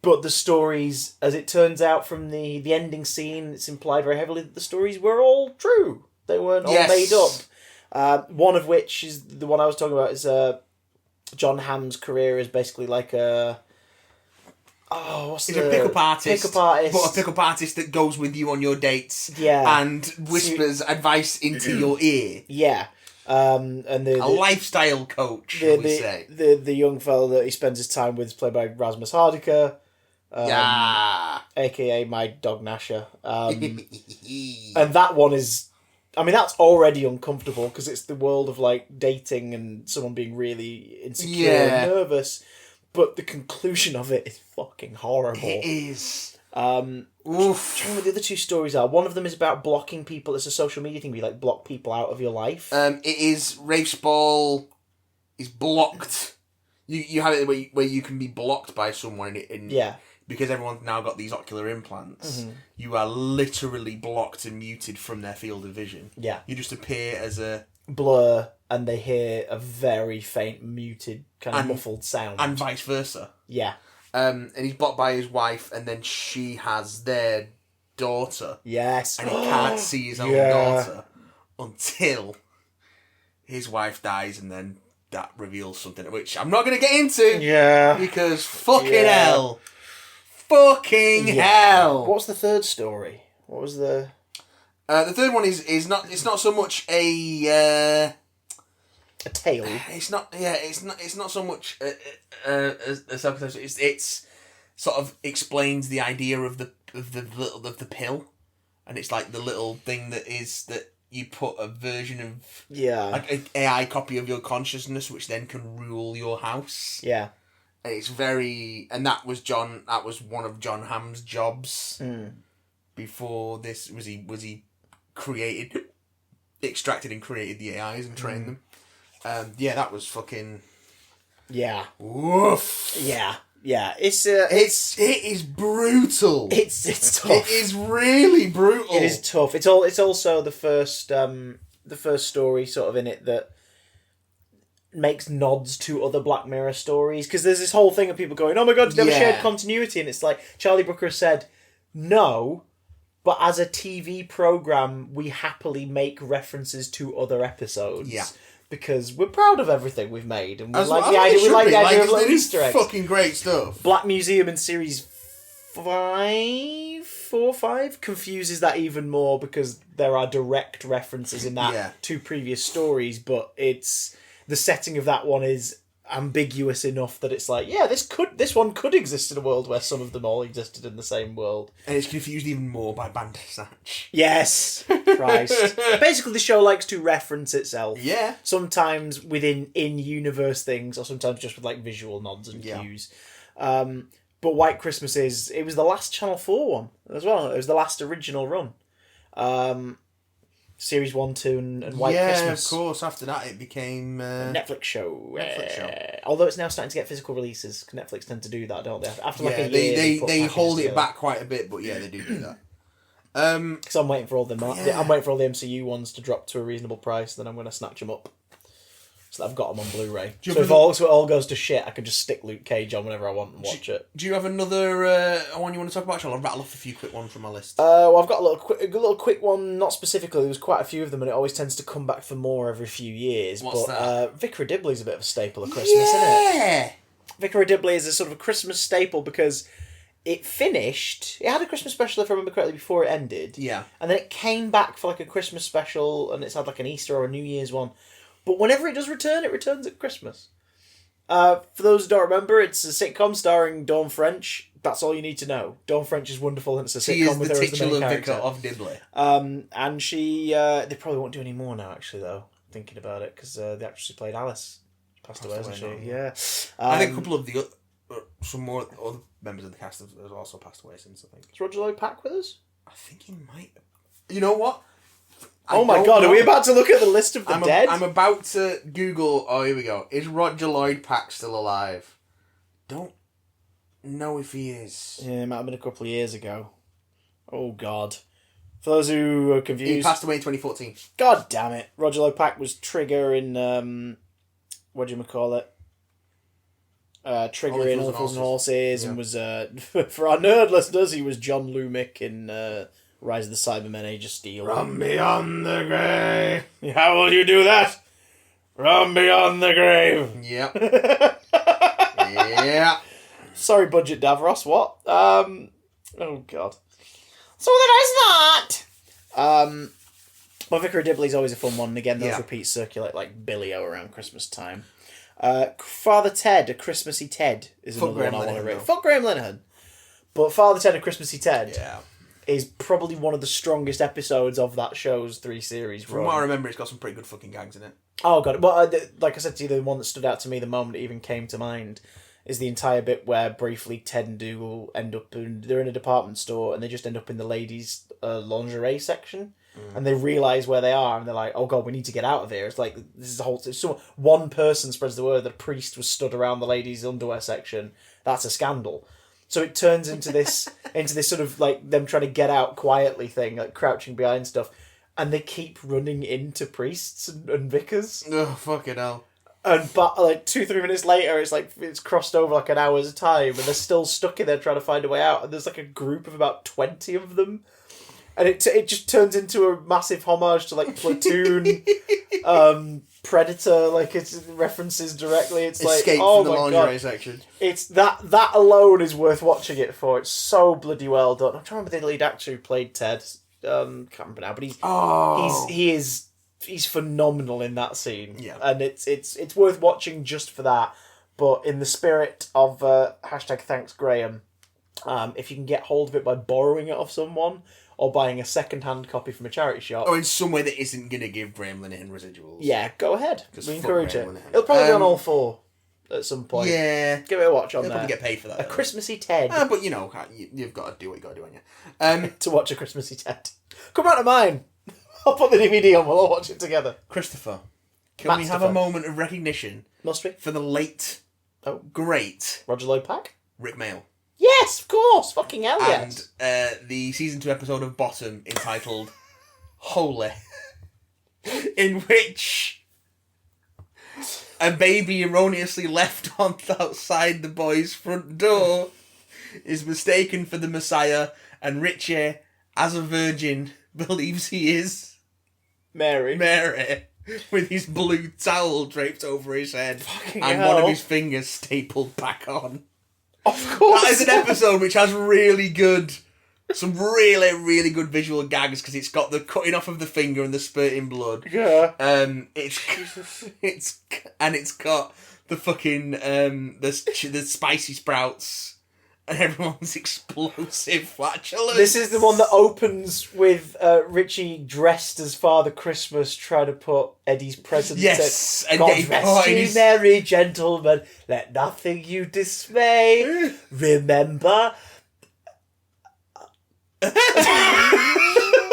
But the stories, as it turns out from the ending scene, it's implied very heavily that the stories were all true. They weren't all made up. One of which is the one I was talking about is John Hamm's career is basically like a... He's a pickup artist. Pickup artist. But a pickup artist that goes with you on your dates. Yeah. And whispers advice into your ear. Yeah. And a lifestyle coach, shall we say. The young fellow that he spends his time with is played by Rasmus Hardiker. A.k.a. my dog Nasha. And that one is... I mean, that's already uncomfortable because it's the world of, like, dating and someone being really insecure and nervous. But the conclusion of it is fucking horrible. It is. I'm trying to remember what the other two stories are. One of them is about blocking people. It's a social media thing where you, like, block people out of your life. It is... Rafe Spall is blocked. You have it where you can be blocked by someone and because everyone's now got these ocular implants, you are literally blocked and muted from their field of vision. Yeah. You just appear as a... blur, and they hear a very faint, muted, kind of muffled sound. And vice versa. Yeah. And he's blocked by his wife, and then she has their daughter. Yes. And he can't see his own daughter until his wife dies, and then that reveals something, which I'm not going to get into. Yeah. Because fucking hell. Fucking hell. What's the third story? What was the... the third one is not... It's not so much a tale. It's not so much a self-contained. It's sort of explains the idea of the pill, and it's like the little thing that you put a version of like an AI copy of your consciousness, which then can rule your house. Yeah, and it's very, and that was one of John Hamm's jobs. Before this, was he extracted and created the AIs and trained them. That was fucking... Yeah. Woof. Yeah. It is brutal. It's tough. It is really brutal. It is tough. It's also the first story sort of in it that makes nods to other Black Mirror stories, because there's this whole thing of people going, oh my god, did they have a shared continuity? And it's like, Charlie Brooker said, no, but as a TV programme, we happily make references to other episodes. Yeah. Because we're proud of everything we've made, and we like the idea of little Easter eggs. Fucking great stuff. Black Museum in series 4 or 5 confuses that even more, because there are direct references in that to previous stories, but it's the setting of that one is ambiguous enough that it's like, yeah, this one could exist in a world where some of them all existed in the same world. And it's confused even more by Bandersnatch. Yes, Christ. Basically, the show likes to reference itself. Yeah. Sometimes within in-universe things, or sometimes just with like visual nods and cues. But White Christmas it was the last Channel 4 one as well. It was the last original run. Series 1, 2 and White Christmas. Yeah, of course. After that, it became... a Netflix show. Although it's now starting to get physical releases. Netflix tend to do that, don't they? After like a year, they hold it back quite a bit, but yeah, they do that. Because I'm waiting for all the I'm waiting for all the MCU ones to drop to a reasonable price, then I'm going to snatch them up. So that I've got them on Blu-ray. So if it all goes to shit, I can just stick Luke Cage on whenever I want and watch it. Do you have another one you want to talk about? Shall I rattle off a few quick ones from my list? Well, I've got a little quick one, not specifically. There was quite a few of them, and it always tends to come back for more every few years. What's that? Vicar of Dibley's a bit of a staple of Christmas, isn't it? Yeah! Vicar of Dibley is a sort of a Christmas staple because it finished... It had a Christmas special, if I remember correctly, before it ended. Yeah. And then it came back for like a Christmas special, and it's had like an Easter or a New Year's one. But whenever it does return, it returns at Christmas. For those who don't remember, it's a sitcom starring Dawn French. That's all you need to know. Dawn French is wonderful, and it's a sitcom with her as the main character. Vicar of Dibley. And she... they probably won't do any more now, actually, though, thinking about it, because the actress who played Alice passed away, hasn't she? Yeah. I think a couple of the... some more other members of the cast have also passed away since, I think. Is Roger Lloyd Pack with us? I think he might... You know what? Oh my god, are we about to look at the list of the dead? I'm about to Google... Oh, here we go. Is Roger Lloyd Pack still alive? Don't know if he is. Yeah, it might have been a couple of years ago. Oh god. For those who are confused... He passed away in 2014. God damn it. Roger Lloyd Pack was Trigger in... whatchamacallit? Trigger in All Fools and Horses, and was... for our nerd listeners, he was John Lumick in... Rise of the Cybermen, Age of Steel. From beyond the grave. How will you do that? From beyond the grave. Yep. Yeah. Sorry, Budget Davros, what? Oh, God. So there is that! Well, Vicar of Dibley's always a fun one, and again, those repeats circulate like Billy-O around Christmas time. Father Ted, A Christmassy Ted, is another one I want to read. Fuck Graham Linehan. But Father Ted, A Christmassy Ted... Yeah. Is probably one of the strongest episodes of that show's 3 series run. From what I remember, it's got some pretty good fucking gags in it. Oh, God. Well, like I said to you, the one that stood out to me the moment it even came to mind is the entire bit where briefly Ted and Dougal end up they're in a department store and they just end up in the ladies' lingerie section. And they realise where they are and they're like, oh, God, we need to get out of here. It's like, this is a whole... one person spreads the word that a priest was stood around the ladies' underwear section. That's a scandal. So it turns into this sort of like them trying to get out quietly thing, like crouching behind stuff, and they keep running into priests and vicars. Oh, fucking hell! And but like 2-3 minutes later, it's crossed over like an hour's time, and they're still stuck in there trying to find a way out. And there's like a group of about 20 of them, and it just turns into a massive homage to like Platoon. Predator, like it references directly. It's Escape like, oh from the my lingerie god, section. It's that alone is worth watching it for. It's so bloody well done. I'm trying to remember the lead actor who played Ted. Can't remember now, but he's phenomenal in that scene. Yeah, and it's worth watching just for that. But in the spirit of #thanks Graham, if you can get hold of it by borrowing it off someone. Or buying a second-hand copy from a charity shop. Or in some way that isn't going to give Graham Linehan residuals. Yeah, go ahead. We encourage it. It'll probably be on all 4 at some point. Yeah. Give it a watch on there. They'll probably get paid for that. A Christmassy Ted. But, you know, you've got to do what you've got to do, haven't you? To watch A Christmassy Ted. Come round to mine. I'll put the DVD on. We'll all watch it together. Christopher, can we have a moment of recognition? Must we? For the late, great... Roger Lloyd Pack? Rick Mayall. Yes, of course. Fucking hell, yes. And the season 2 episode of Bottom entitled Holy, in which a baby erroneously left on outside the boy's front door is mistaken for the Messiah, and Richie, as a virgin, believes he is Mary, with his blue towel draped over his head one of his fingers stapled back on. Of course. That is an episode which has some really, really good visual gags because it's got the cutting off of the finger and the spurting blood. Yeah. It's got the fucking the spicy sprouts, and everyone's explosive flatulence. This is the one that opens with Richie dressed as Father Christmas trying to put Eddie's presents. Yes, and God rest you, merry gentlemen. Let nothing you dismay. Remember.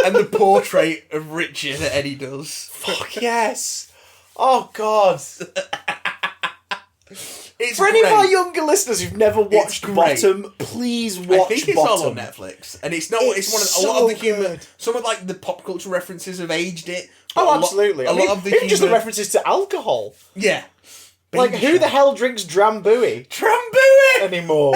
And the portrait of Richie that Eddie does. Fuck yes. Oh God. It's For any of our younger listeners who've never watched Bottom, please watch Bottom. I think it's all on Netflix, and it's not. It's one of a lot of the humor. Some of like the pop culture references have aged it. Oh, absolutely. A lot of the even just the references to alcohol. Yeah. Like who the hell drinks Drambuie? Drambuie anymore?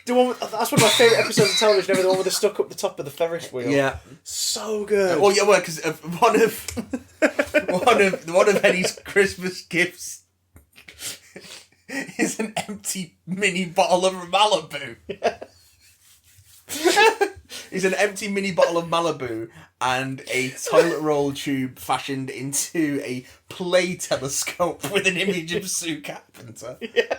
The one with, that's one of my favourite episodes of television ever. The one with the stuck up the top of the Ferris wheel. Yeah, so good. Well, yeah, well, because one of Eddie's Christmas gifts is an empty mini bottle of Malibu. Yeah. It's an empty mini bottle of Malibu and a toilet roll tube fashioned into a play telescope with an image of Sue Carpenter. Yeah.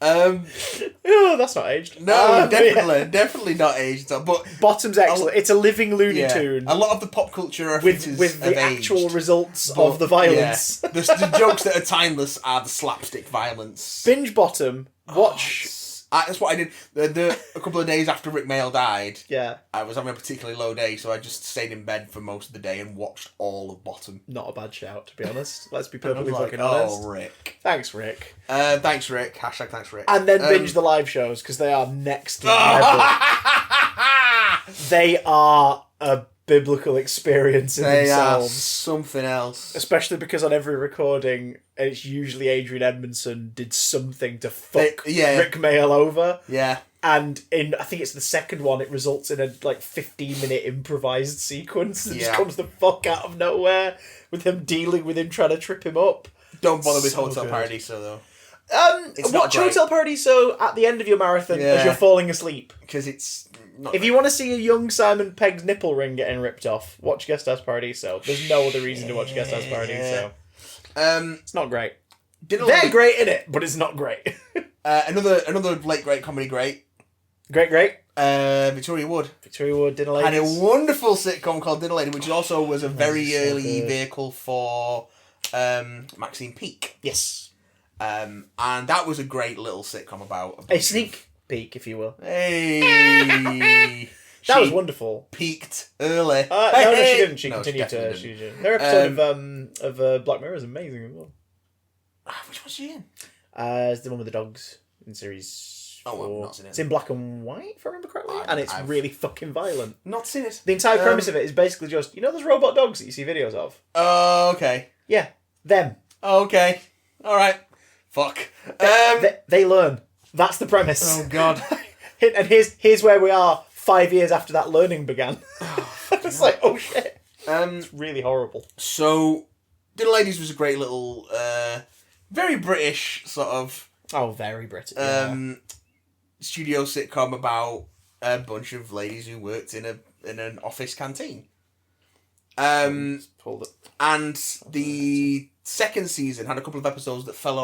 Oh, that's not aged. No, definitely not aged. But Bottom's excellent. It's a living Looney Tune. A lot of the pop culture references with the actual results of the violence. Yeah. The jokes that are timeless are the slapstick violence. Binge Bottom. Watch. That's what I did. A couple of days after Rick Mayall died, yeah, I was having a particularly low day, so I just stayed in bed for most of the day and watched all of Bottom. Not a bad shout, to be honest. Let's be perfectly fucking honest. Oh, Rick. Thanks, Rick. Thanks, Rick. Hashtag thanks, Rick. And then binge the live shows, because they are next level. They are a biblical experience in themselves. Are something else. Especially because on every recording, it's usually Adrian Edmondson did something to fuck Rick Mayall over. Yeah. And in, I think it's the second one, it results in a 15-minute improvised sequence that just comes the fuck out of nowhere with him dealing with him trying to trip him up. Don't bother with Hotel Paradiso though. Watch Hotel Paradiso at the end of your marathon as you're falling asleep. Because it's not if you want to see a young Simon Pegg's nipple ring getting ripped off, watch Guest House Paradiso. There's no other reason to watch Guest House Paradiso. It's not great. They're great in it, but it's not great. Another late great comedy great. Great. Victoria Wood. Dinner Ladies. Had a wonderful sitcom called Dinner Lady, which also was a very early vehicle for Maxine Peake. Yes. And that was a great little sitcom about a sneak peek, if you will. Hey. That was wonderful. Peaked early. No, she didn't. She continued to. She didn't. Their episode of Black Mirror is amazing as well. Which was she in? It's the one with the dogs in series. Oh, well, not seen it. It's in black and white, if I remember correctly, and it's really fucking violent. Not seen it. The entire premise of it is basically just those robot dogs that you see videos of. Oh, okay. Yeah, them. Oh, okay. All right. Fuck. They learn. That's the premise. Oh God. And here's where we are 5 years after that learning began. It's like, oh shit. It's really horrible. So, Dinner Ladies was a great little, very British sort of. Oh, very British. Studio sitcom about a bunch of ladies who worked in an office canteen. And the second season had a couple of episodes that fell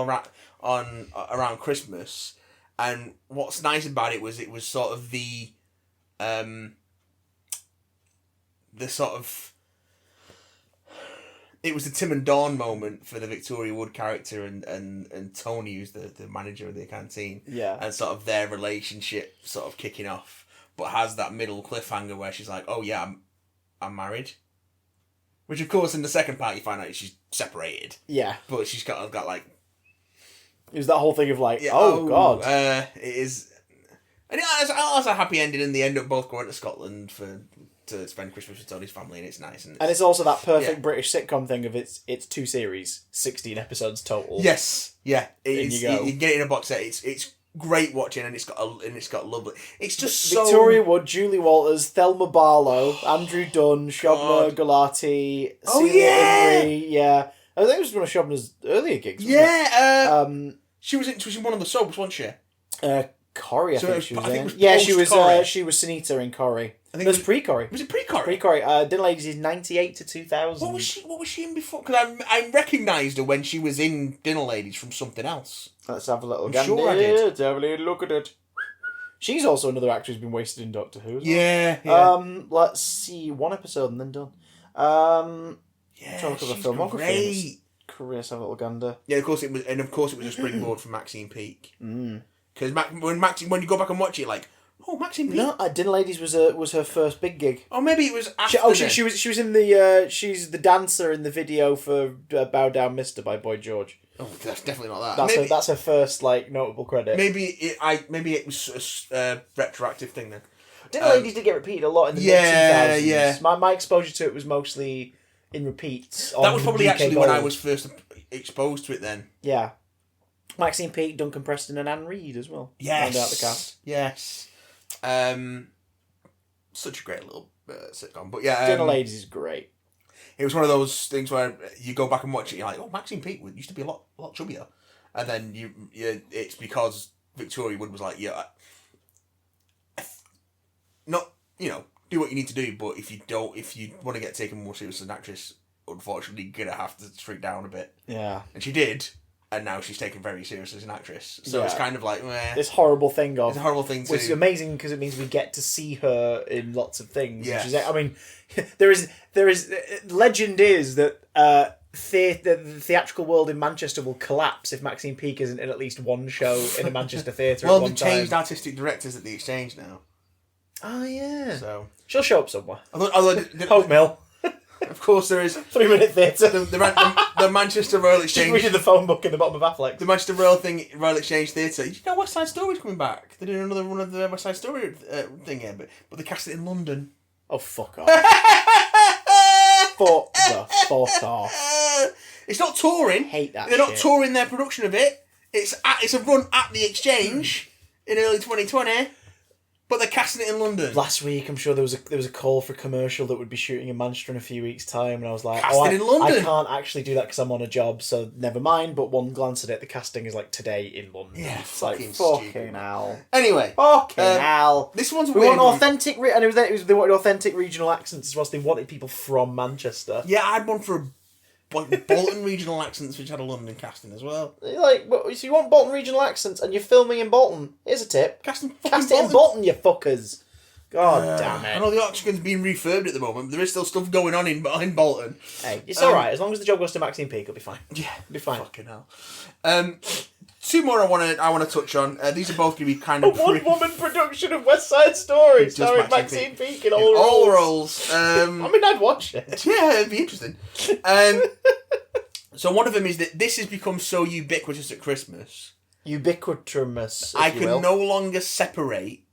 around Christmas. And what's nice about it was sort of the sort of. It was the Tim and Dawn moment for the Victoria Wood character and Tony, who's the manager of the canteen. Yeah. And sort of their relationship sort of kicking off, but has that middle cliffhanger where she's like, "Oh yeah, I'm married," which of course in the second part you find out she's separated. Yeah. But she's got like. It was that whole thing of like, oh God. It is, and it has a happy ending, and they end up both going to Scotland to spend Christmas with Tony's family, and it's nice. And it's also that perfect British sitcom thing of it's 2 series, 16 episodes total. Yes, yeah. You get it in a box set. It's great watching, and it's got lovely. It's just so Victoria Wood, Julie Walters, Thelma Barlow, Andrew Dunn, Shobna Gulati, Celia Imrie, yeah. I think it was one of Shobna's earlier gigs. Wasn't it? She was in one of the soaps, wasn't she? Corrie, I think she was in. was Yeah, post-Corrie. she was Sunita in Corrie. I think it was pre-Corrie. Was it pre-Corrie? Pre-Corrie. Dinner Ladies is 98 to 2000. What was she in before? Because I recognised her when she was in Dinner Ladies from something else. Let's have a little I'm gander. sure I did. Let's have a little look at it. She's also another actor who's been wasted in Doctor Who as well. Yeah. Let's see, one episode and then done. Yeah, trying to look at she's the filmography. great. Career, let's have a little gander. Yeah, of course it was, a springboard for Maxine Peake. Because when you go back and watch it, like, oh, Maxine Peake. No, Dinner Ladies was her first big gig. Oh, maybe it was after. She was in the she's the dancer in the video for Bow Down Mister by Boy George. Oh, that's definitely not that. That's her first notable credit. Maybe it was a retroactive thing then. Dinner Ladies did get repeated a lot in the mid-2000s. Yeah. My exposure to it was mostly in repeats. That was probably UK actually Gold. when I was first exposed to it then. Yeah. Maxine Peake, Duncan Preston and Anne Reid as well. Yes. Round out the cast. Yes. Such a great little sitcom. But yeah. Dinner Ladies is great. It was one of those things where you go back and watch it, you're like, oh, Maxine Peake used to be a lot chubbier. And then it's because Victoria Wood was like, yeah, not, do what you need to do, but if you want to get taken more seriously as an actress, unfortunately, you're going to have to shrink down a bit. Yeah. And she did, and now she's taken very seriously as an actress. So it's kind of like, meh. This horrible thing It's a horrible thing too. Which is amazing because it means we get to see her in lots of things. Yes. Which is, I mean, there is legend is that the theatrical world in Manchester will collapse if Maxine Peake isn't in at least one show in a Manchester theatre at one they've changed time. artistic directors at the Exchange now. Oh, yeah. So She'll show up somewhere. although Hope Mill. Of course there is 3-minute theatre. the Manchester Royal She's Exchange. reading the phone book in the bottom of Affleck. The Manchester Royal Exchange Theatre. You know West Side Story's coming back. They're doing another one of the West Side Story thing here, but they cast it in London. Oh, fuck off. Fuck the fuck off. It's not touring. Hate that They're not shit. touring their production of it. It's a run at the Exchange in early 2020, but they're casting it in London. Last week, I'm sure there was a call for a commercial that would be shooting in Manchester in a few weeks' time, and I was like, Casting in London? I can't actually do that because I'm on a job, so never mind. But one glance at it, the casting is like today in London. Yeah, it's like fucking fucking hell. Anyway, Fucking hell. this one's a we weird want one. authentic, and they wanted authentic regional accents as well. So they wanted people from Manchester. Yeah, I had one for Bolton regional accents, which had a London casting as well. Like, so you want Bolton regional accents, and you're filming in Bolton? Here's a tip: Cast it in Bolton, you fuckers. God damn it! I know the Oxygen's being refurbed at the moment, but there is still stuff going on in Bolton. Hey, it's alright, as long as the job goes to Maxine Peake, it'll be fine. Yeah, it'll be fine. Fucking hell. Two more I want to touch on. These are both going to be kind of... A one-woman production of West Side Story, starring Maxine Peake in all roles. I mean, I'd watch it. Yeah, it'd be interesting. So one of them is that this has become so ubiquitous at Christmas. Ubiquitous, I can no longer separate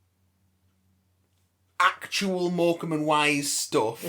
actual Morecambe and Wise stuff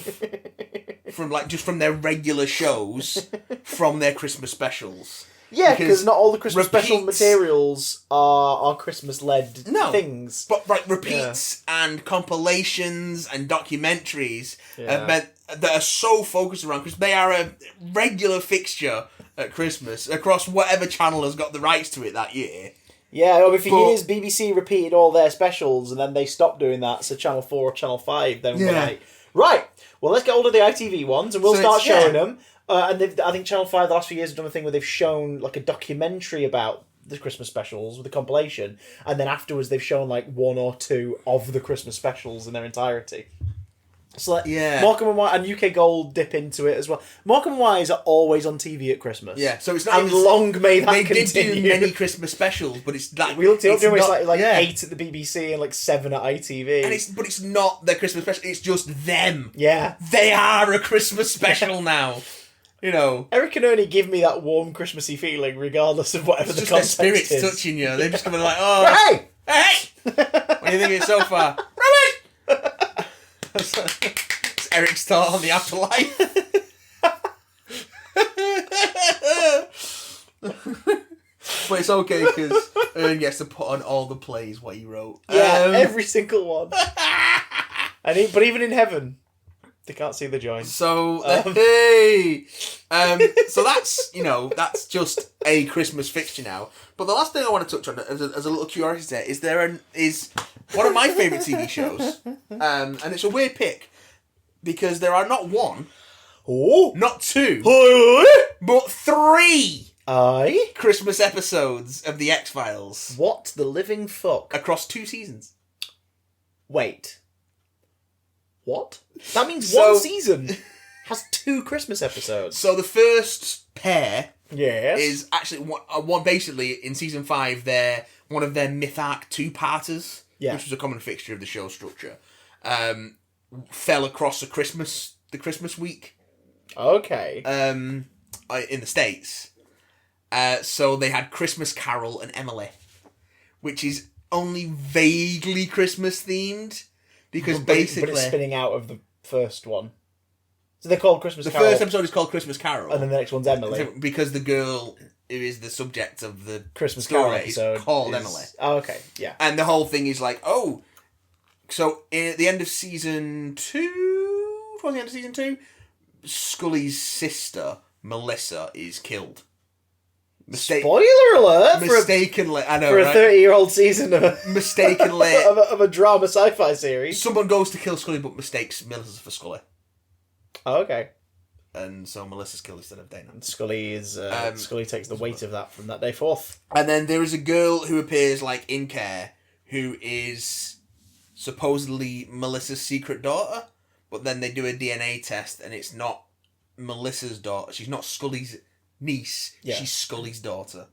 from their regular shows from their Christmas specials. Yeah, because not all the Christmas special materials are Christmas-led things. But repeats and compilations and documentaries that are so focused around, because they are a regular fixture at Christmas across whatever channel has got the rights to it that year. Yeah, over for years BBC repeated all their specials and then they stopped doing that, so Channel 4 or Channel 5 then were like, right, well let's get hold of the ITV ones and we'll start showing them. And I think Channel 5 the last few years have done a thing where they've shown like a documentary about the Christmas specials with a compilation, and then afterwards they've shown like one or two of the Christmas specials in their entirety. So Morecambe and Wise and UK Gold dip into it as well. Morecambe and Wise are always on TV at Christmas. Yeah, so it's not. And long may that continue. They did do many Christmas specials, but it's like we looked it up. It's like 8 at the BBC and like 7 at ITV. And it's not their Christmas special. It's just them. Yeah, they are a Christmas special now. You know, Eric and Ernie give me that warm Christmassy feeling, regardless of whatever the context their spirits is. touching you. They're just coming like, oh, hey, what do you think of it so far? It's Eric's thought on the afterlife. But it's okay because Ern gets to put on all the plays what he wrote. Yeah, every single one. But even in heaven, They can't see the joint. So, hey! So that's just a Christmas fixture now. But the last thing I want to touch on, as a little curiosity, is one of my favourite TV shows. And it's a weird pick, because there are not one, not two, but three Christmas episodes of The X-Files. What the living fuck? Across 2 seasons. Wait. What? That means one season has 2 Christmas episodes. So the first pair is actually one basically in season 5. They're one of their Myth-Arc 2-parters, which was a common fixture of the show structure. Fell across the Christmas week. Okay. In the States. So they had Christmas Carol and Emily, which is only vaguely Christmas themed. Because basically... But it's spinning out of the first one. So they're called Christmas Carol. The first episode is called Christmas Carol. And then the next one's Emily. Because the girl who is the subject of the Christmas story Carol episode is called Emily. Oh, okay, yeah. And the whole thing is like, so at the end of season 2... Towards the end of season 2, Scully's sister, Melissa, is killed. Spoiler alert! Mistakenly, I know, for a right? 30-year-old season of a mistakenly of a drama sci-fi series. Someone goes to kill Scully, but mistakes Melissa for Scully. Oh, okay. And so Melissa's killed instead of Dana. And Scully takes the weight of that from that day forth. And then there is a girl who appears in Care, who is supposedly Melissa's secret daughter, but then they do a DNA test, and it's not Melissa's daughter. She's not Scully's niece. Yeah. She's Scully's daughter.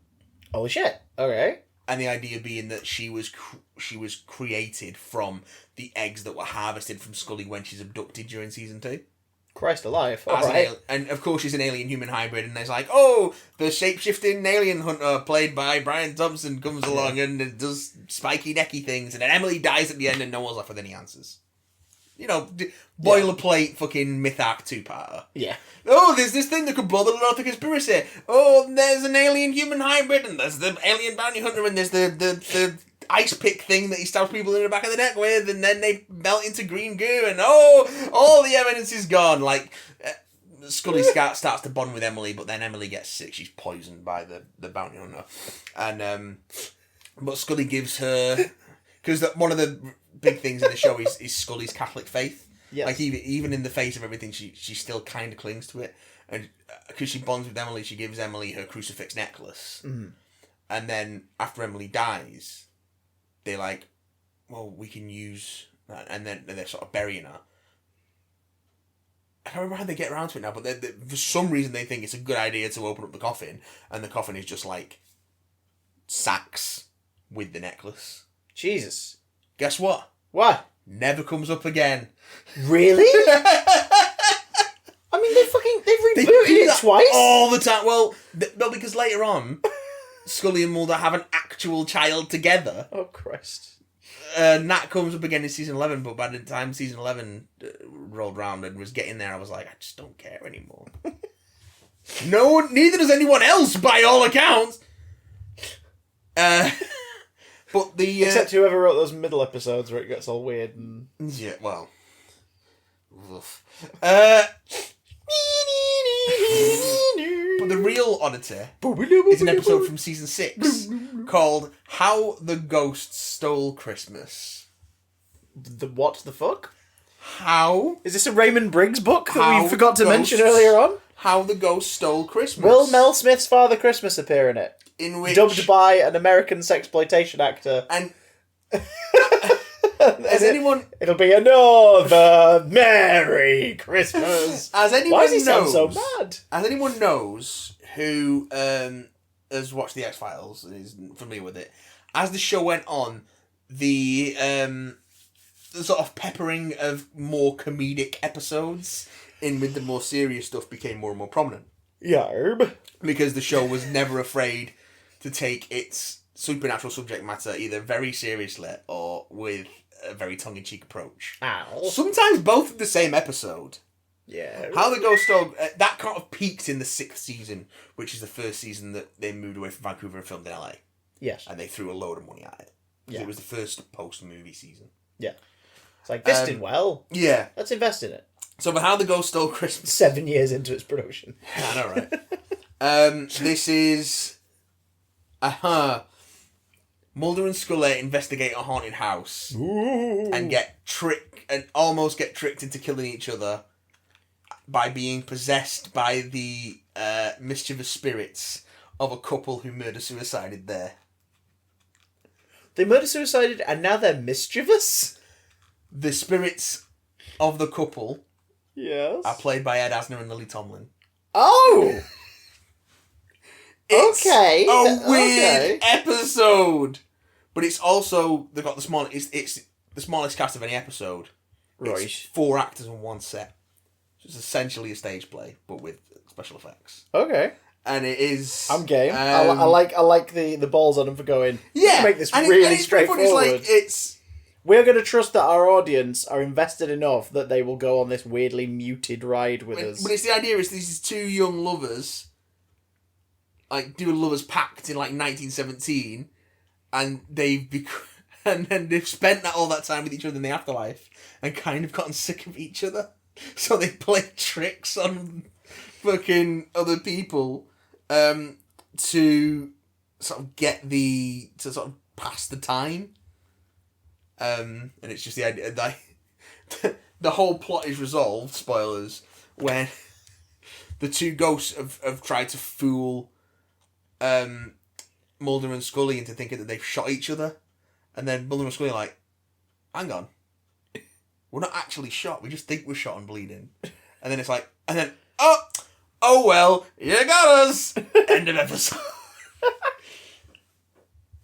Holy shit. Okay. And the idea being that she was created from the eggs that were harvested from Scully when she's abducted during season 2. Christ alive. Alright. And of course she's an alien-human hybrid, and there's the shape-shifting alien hunter played by Brian Thompson comes along and it does spiky necky things, and then Emily dies at the end and no one's left with any answers. Boilerplate fucking Myth-Arc 2-parter. Yeah. There's this thing that could blow the North conspiracy. There's an alien-human hybrid, and there's the alien bounty hunter, and there's the ice pick thing that he stabs people in the back of the neck with, and then they melt into green goo, and all the evidence is gone. Scully starts to bond with Emily, but then Emily gets sick. She's poisoned by the bounty hunter. And, but Scully gives her... Because one of the big things in the show is Scully's Catholic faith. Yes. Even in the face of everything, she still kind of clings to it. And because she bonds with Emily, she gives Emily her crucifix necklace. Mm. And then after Emily dies, they're like, well, we can use that. And then they're sort of burying her. I don't remember how they get around to it now, but for some reason they think it's a good idea to open up the coffin. And the coffin is just sacks with the necklace. Jesus. Guess what? What? Never comes up again. Really? I mean, they've rebooted it twice. All the time. Well, because later on, Scully and Mulder have an actual child together. Oh, Christ. Nat comes up again in season 11, but by the time season 11 rolled round and was getting there, I was like, I just don't care anymore. Neither does anyone else, by all accounts. But except whoever wrote those middle episodes where it gets all weird and... Yeah, well... But the real oddity is an episode from season 6 called How the Ghost Stole Christmas. The what the fuck? How? Is this a Raymond Briggs book that we forgot to mention earlier on? How the Ghost Stole Christmas. Will Mel Smith's Father Christmas appear in it? In which... Dubbed by an American sexploitation actor. And... Has anyone... It'll be another Merry Christmas. As anyone Why does he knows, sound so mad? As anyone knows who has watched The X-Files and is familiar with it, as the show went on, the sort of peppering of more comedic episodes in with the more serious stuff became more and more prominent. Yarb. Because the show was never afraid to take its supernatural subject matter either very seriously or with a very tongue-in-cheek approach. Ow. Sometimes both in the same episode. Yeah. How the Ghost Stole... that kind of peaked in the 6th season, which is the first season that they moved away from Vancouver and filmed in LA. Yes. And they threw a load of money at it. Yeah. It was the first post-movie season. Yeah. It's like, this did well. Yeah. Let's invest in it. So for How the Ghost Stole Christmas... 7 years into its production. I know, right? This is... Mulder and Scully investigate a haunted house. Ooh. And almost get tricked into killing each other by being possessed by the mischievous spirits of a couple who murder-suicided there. They murder-suicided and now they're mischievous? The spirits of the couple are played by Ed Asner and Lily Tomlin. Oh! It's okay. a weird episode. But it's also... They've got the smallest... It's the smallest cast of any episode. Right. It's 4 actors on one set. So it's essentially a stage play, but with special effects. Okay. And it is... I'm game. I like the balls on them for going, yeah, make this really straightforward. It's We're going to trust that our audience are invested enough that they will go on this weirdly muted ride with us. But it's the idea is these 2 young lovers do a lovers pact in 1917, and and then they've spent all that time with each other in the afterlife and kind of gotten sick of each other. So they play tricks on fucking other people to sort of to sort of pass the time. And it's just the idea that the whole plot is resolved, spoilers, when the 2 ghosts have tried to fool Mulder and Scully into thinking that they've shot each other. And then Mulder and Scully are like, hang on, we're not actually shot, we just think we're shot and bleeding. And then it's like, oh well, you got us! End of episode.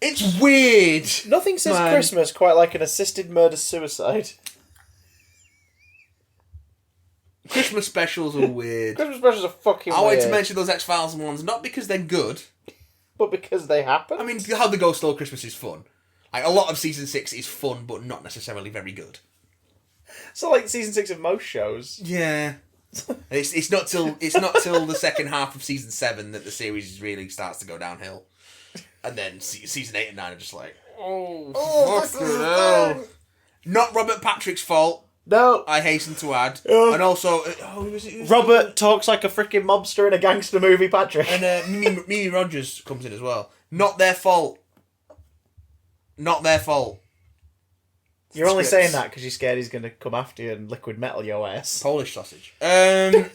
It's weird. Nothing says Christmas quite like an assisted murder-suicide. Christmas specials are weird. Christmas specials are fucking weird. I wanted to mention those X-Files ones, not because they're good, but because they happen. I mean, How the Ghost Stole Christmas is fun. A lot of season 6 is fun, but not necessarily very good. So, season 6 of most shows. Yeah. It's not till the second half of season 7 that the series really starts to go downhill, and then season 8 and 9 are just like, fucking hell. Not Robert Patrick's fault. No, I hasten to add, and also, who was it? Robert talks like a freaking mobster in a gangster movie, Patrick. And Mimi Rogers comes in as well. Not their fault. Not their fault. You're only saying that because you're scared he's going to come after you and liquid metal your ass. Polish sausage. That's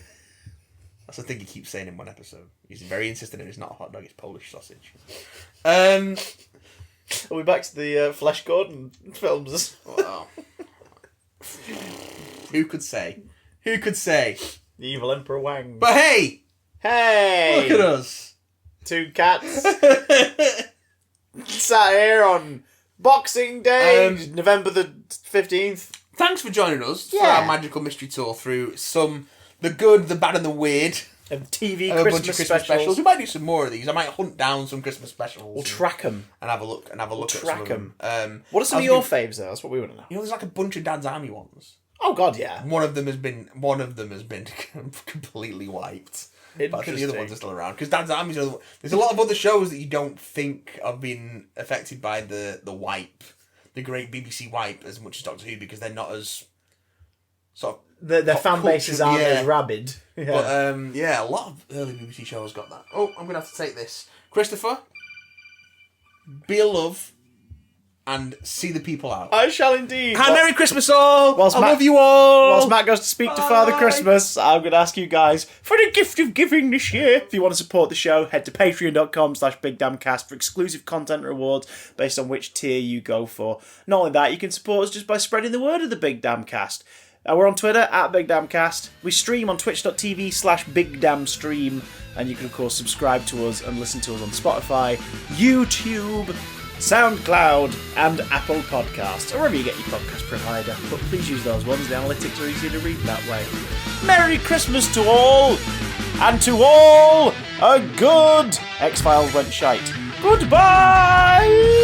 the thing he keeps saying in one episode. He's very insistent that it's not a hot dog, it's Polish sausage. Are we back to the Flesh Gordon films? Wow. Who could say? Who could say? The evil Emperor Wang. But hey! Hey! Look at us. 2 cats. Sat here on Boxing Day, November the 15th. Thanks for joining us for our magical mystery tour through the good, the bad and the weird. And TV a Christmas bunch of Christmas specials. We might do some more of these. I might hunt down some Christmas specials. We'll track them. And have a look at some of them. What are some of your faves though? That's what we want to know. There's a bunch of Dad's Army ones. Oh god, yeah. One of them has been completely wiped. But the other ones are still around. Because Dad's Army, there's a lot of other shows that you don't think have been affected by the wipe, the great BBC wipe, as much as Doctor Who, because they're not as sort of their fan bases aren't as rabid. Yeah. But a lot of early BBC shows got that. Oh, I'm gonna have to take this, Christopher. Be a love. And see the people out. I shall indeed. Merry Christmas all! I love you all! Whilst Matt goes to speak to Father Christmas, I'm going to ask you guys for the gift of giving this year. If you want to support the show, head to patreon.com/BigDamnCast for exclusive content and rewards based on which tier you go for. Not only that, you can support us just by spreading the word of the Big Damn Cast. We're on Twitter, @BigDamnCast. We stream on twitch.tv/BigDamnStream. And you can, of course, subscribe to us and listen to us on Spotify, YouTube, SoundCloud and Apple Podcasts, or wherever you get your podcast provider. But please use those ones, the analytics are easier to read that way. Merry Christmas to all, and to all a good X-Files went shite. Goodbye!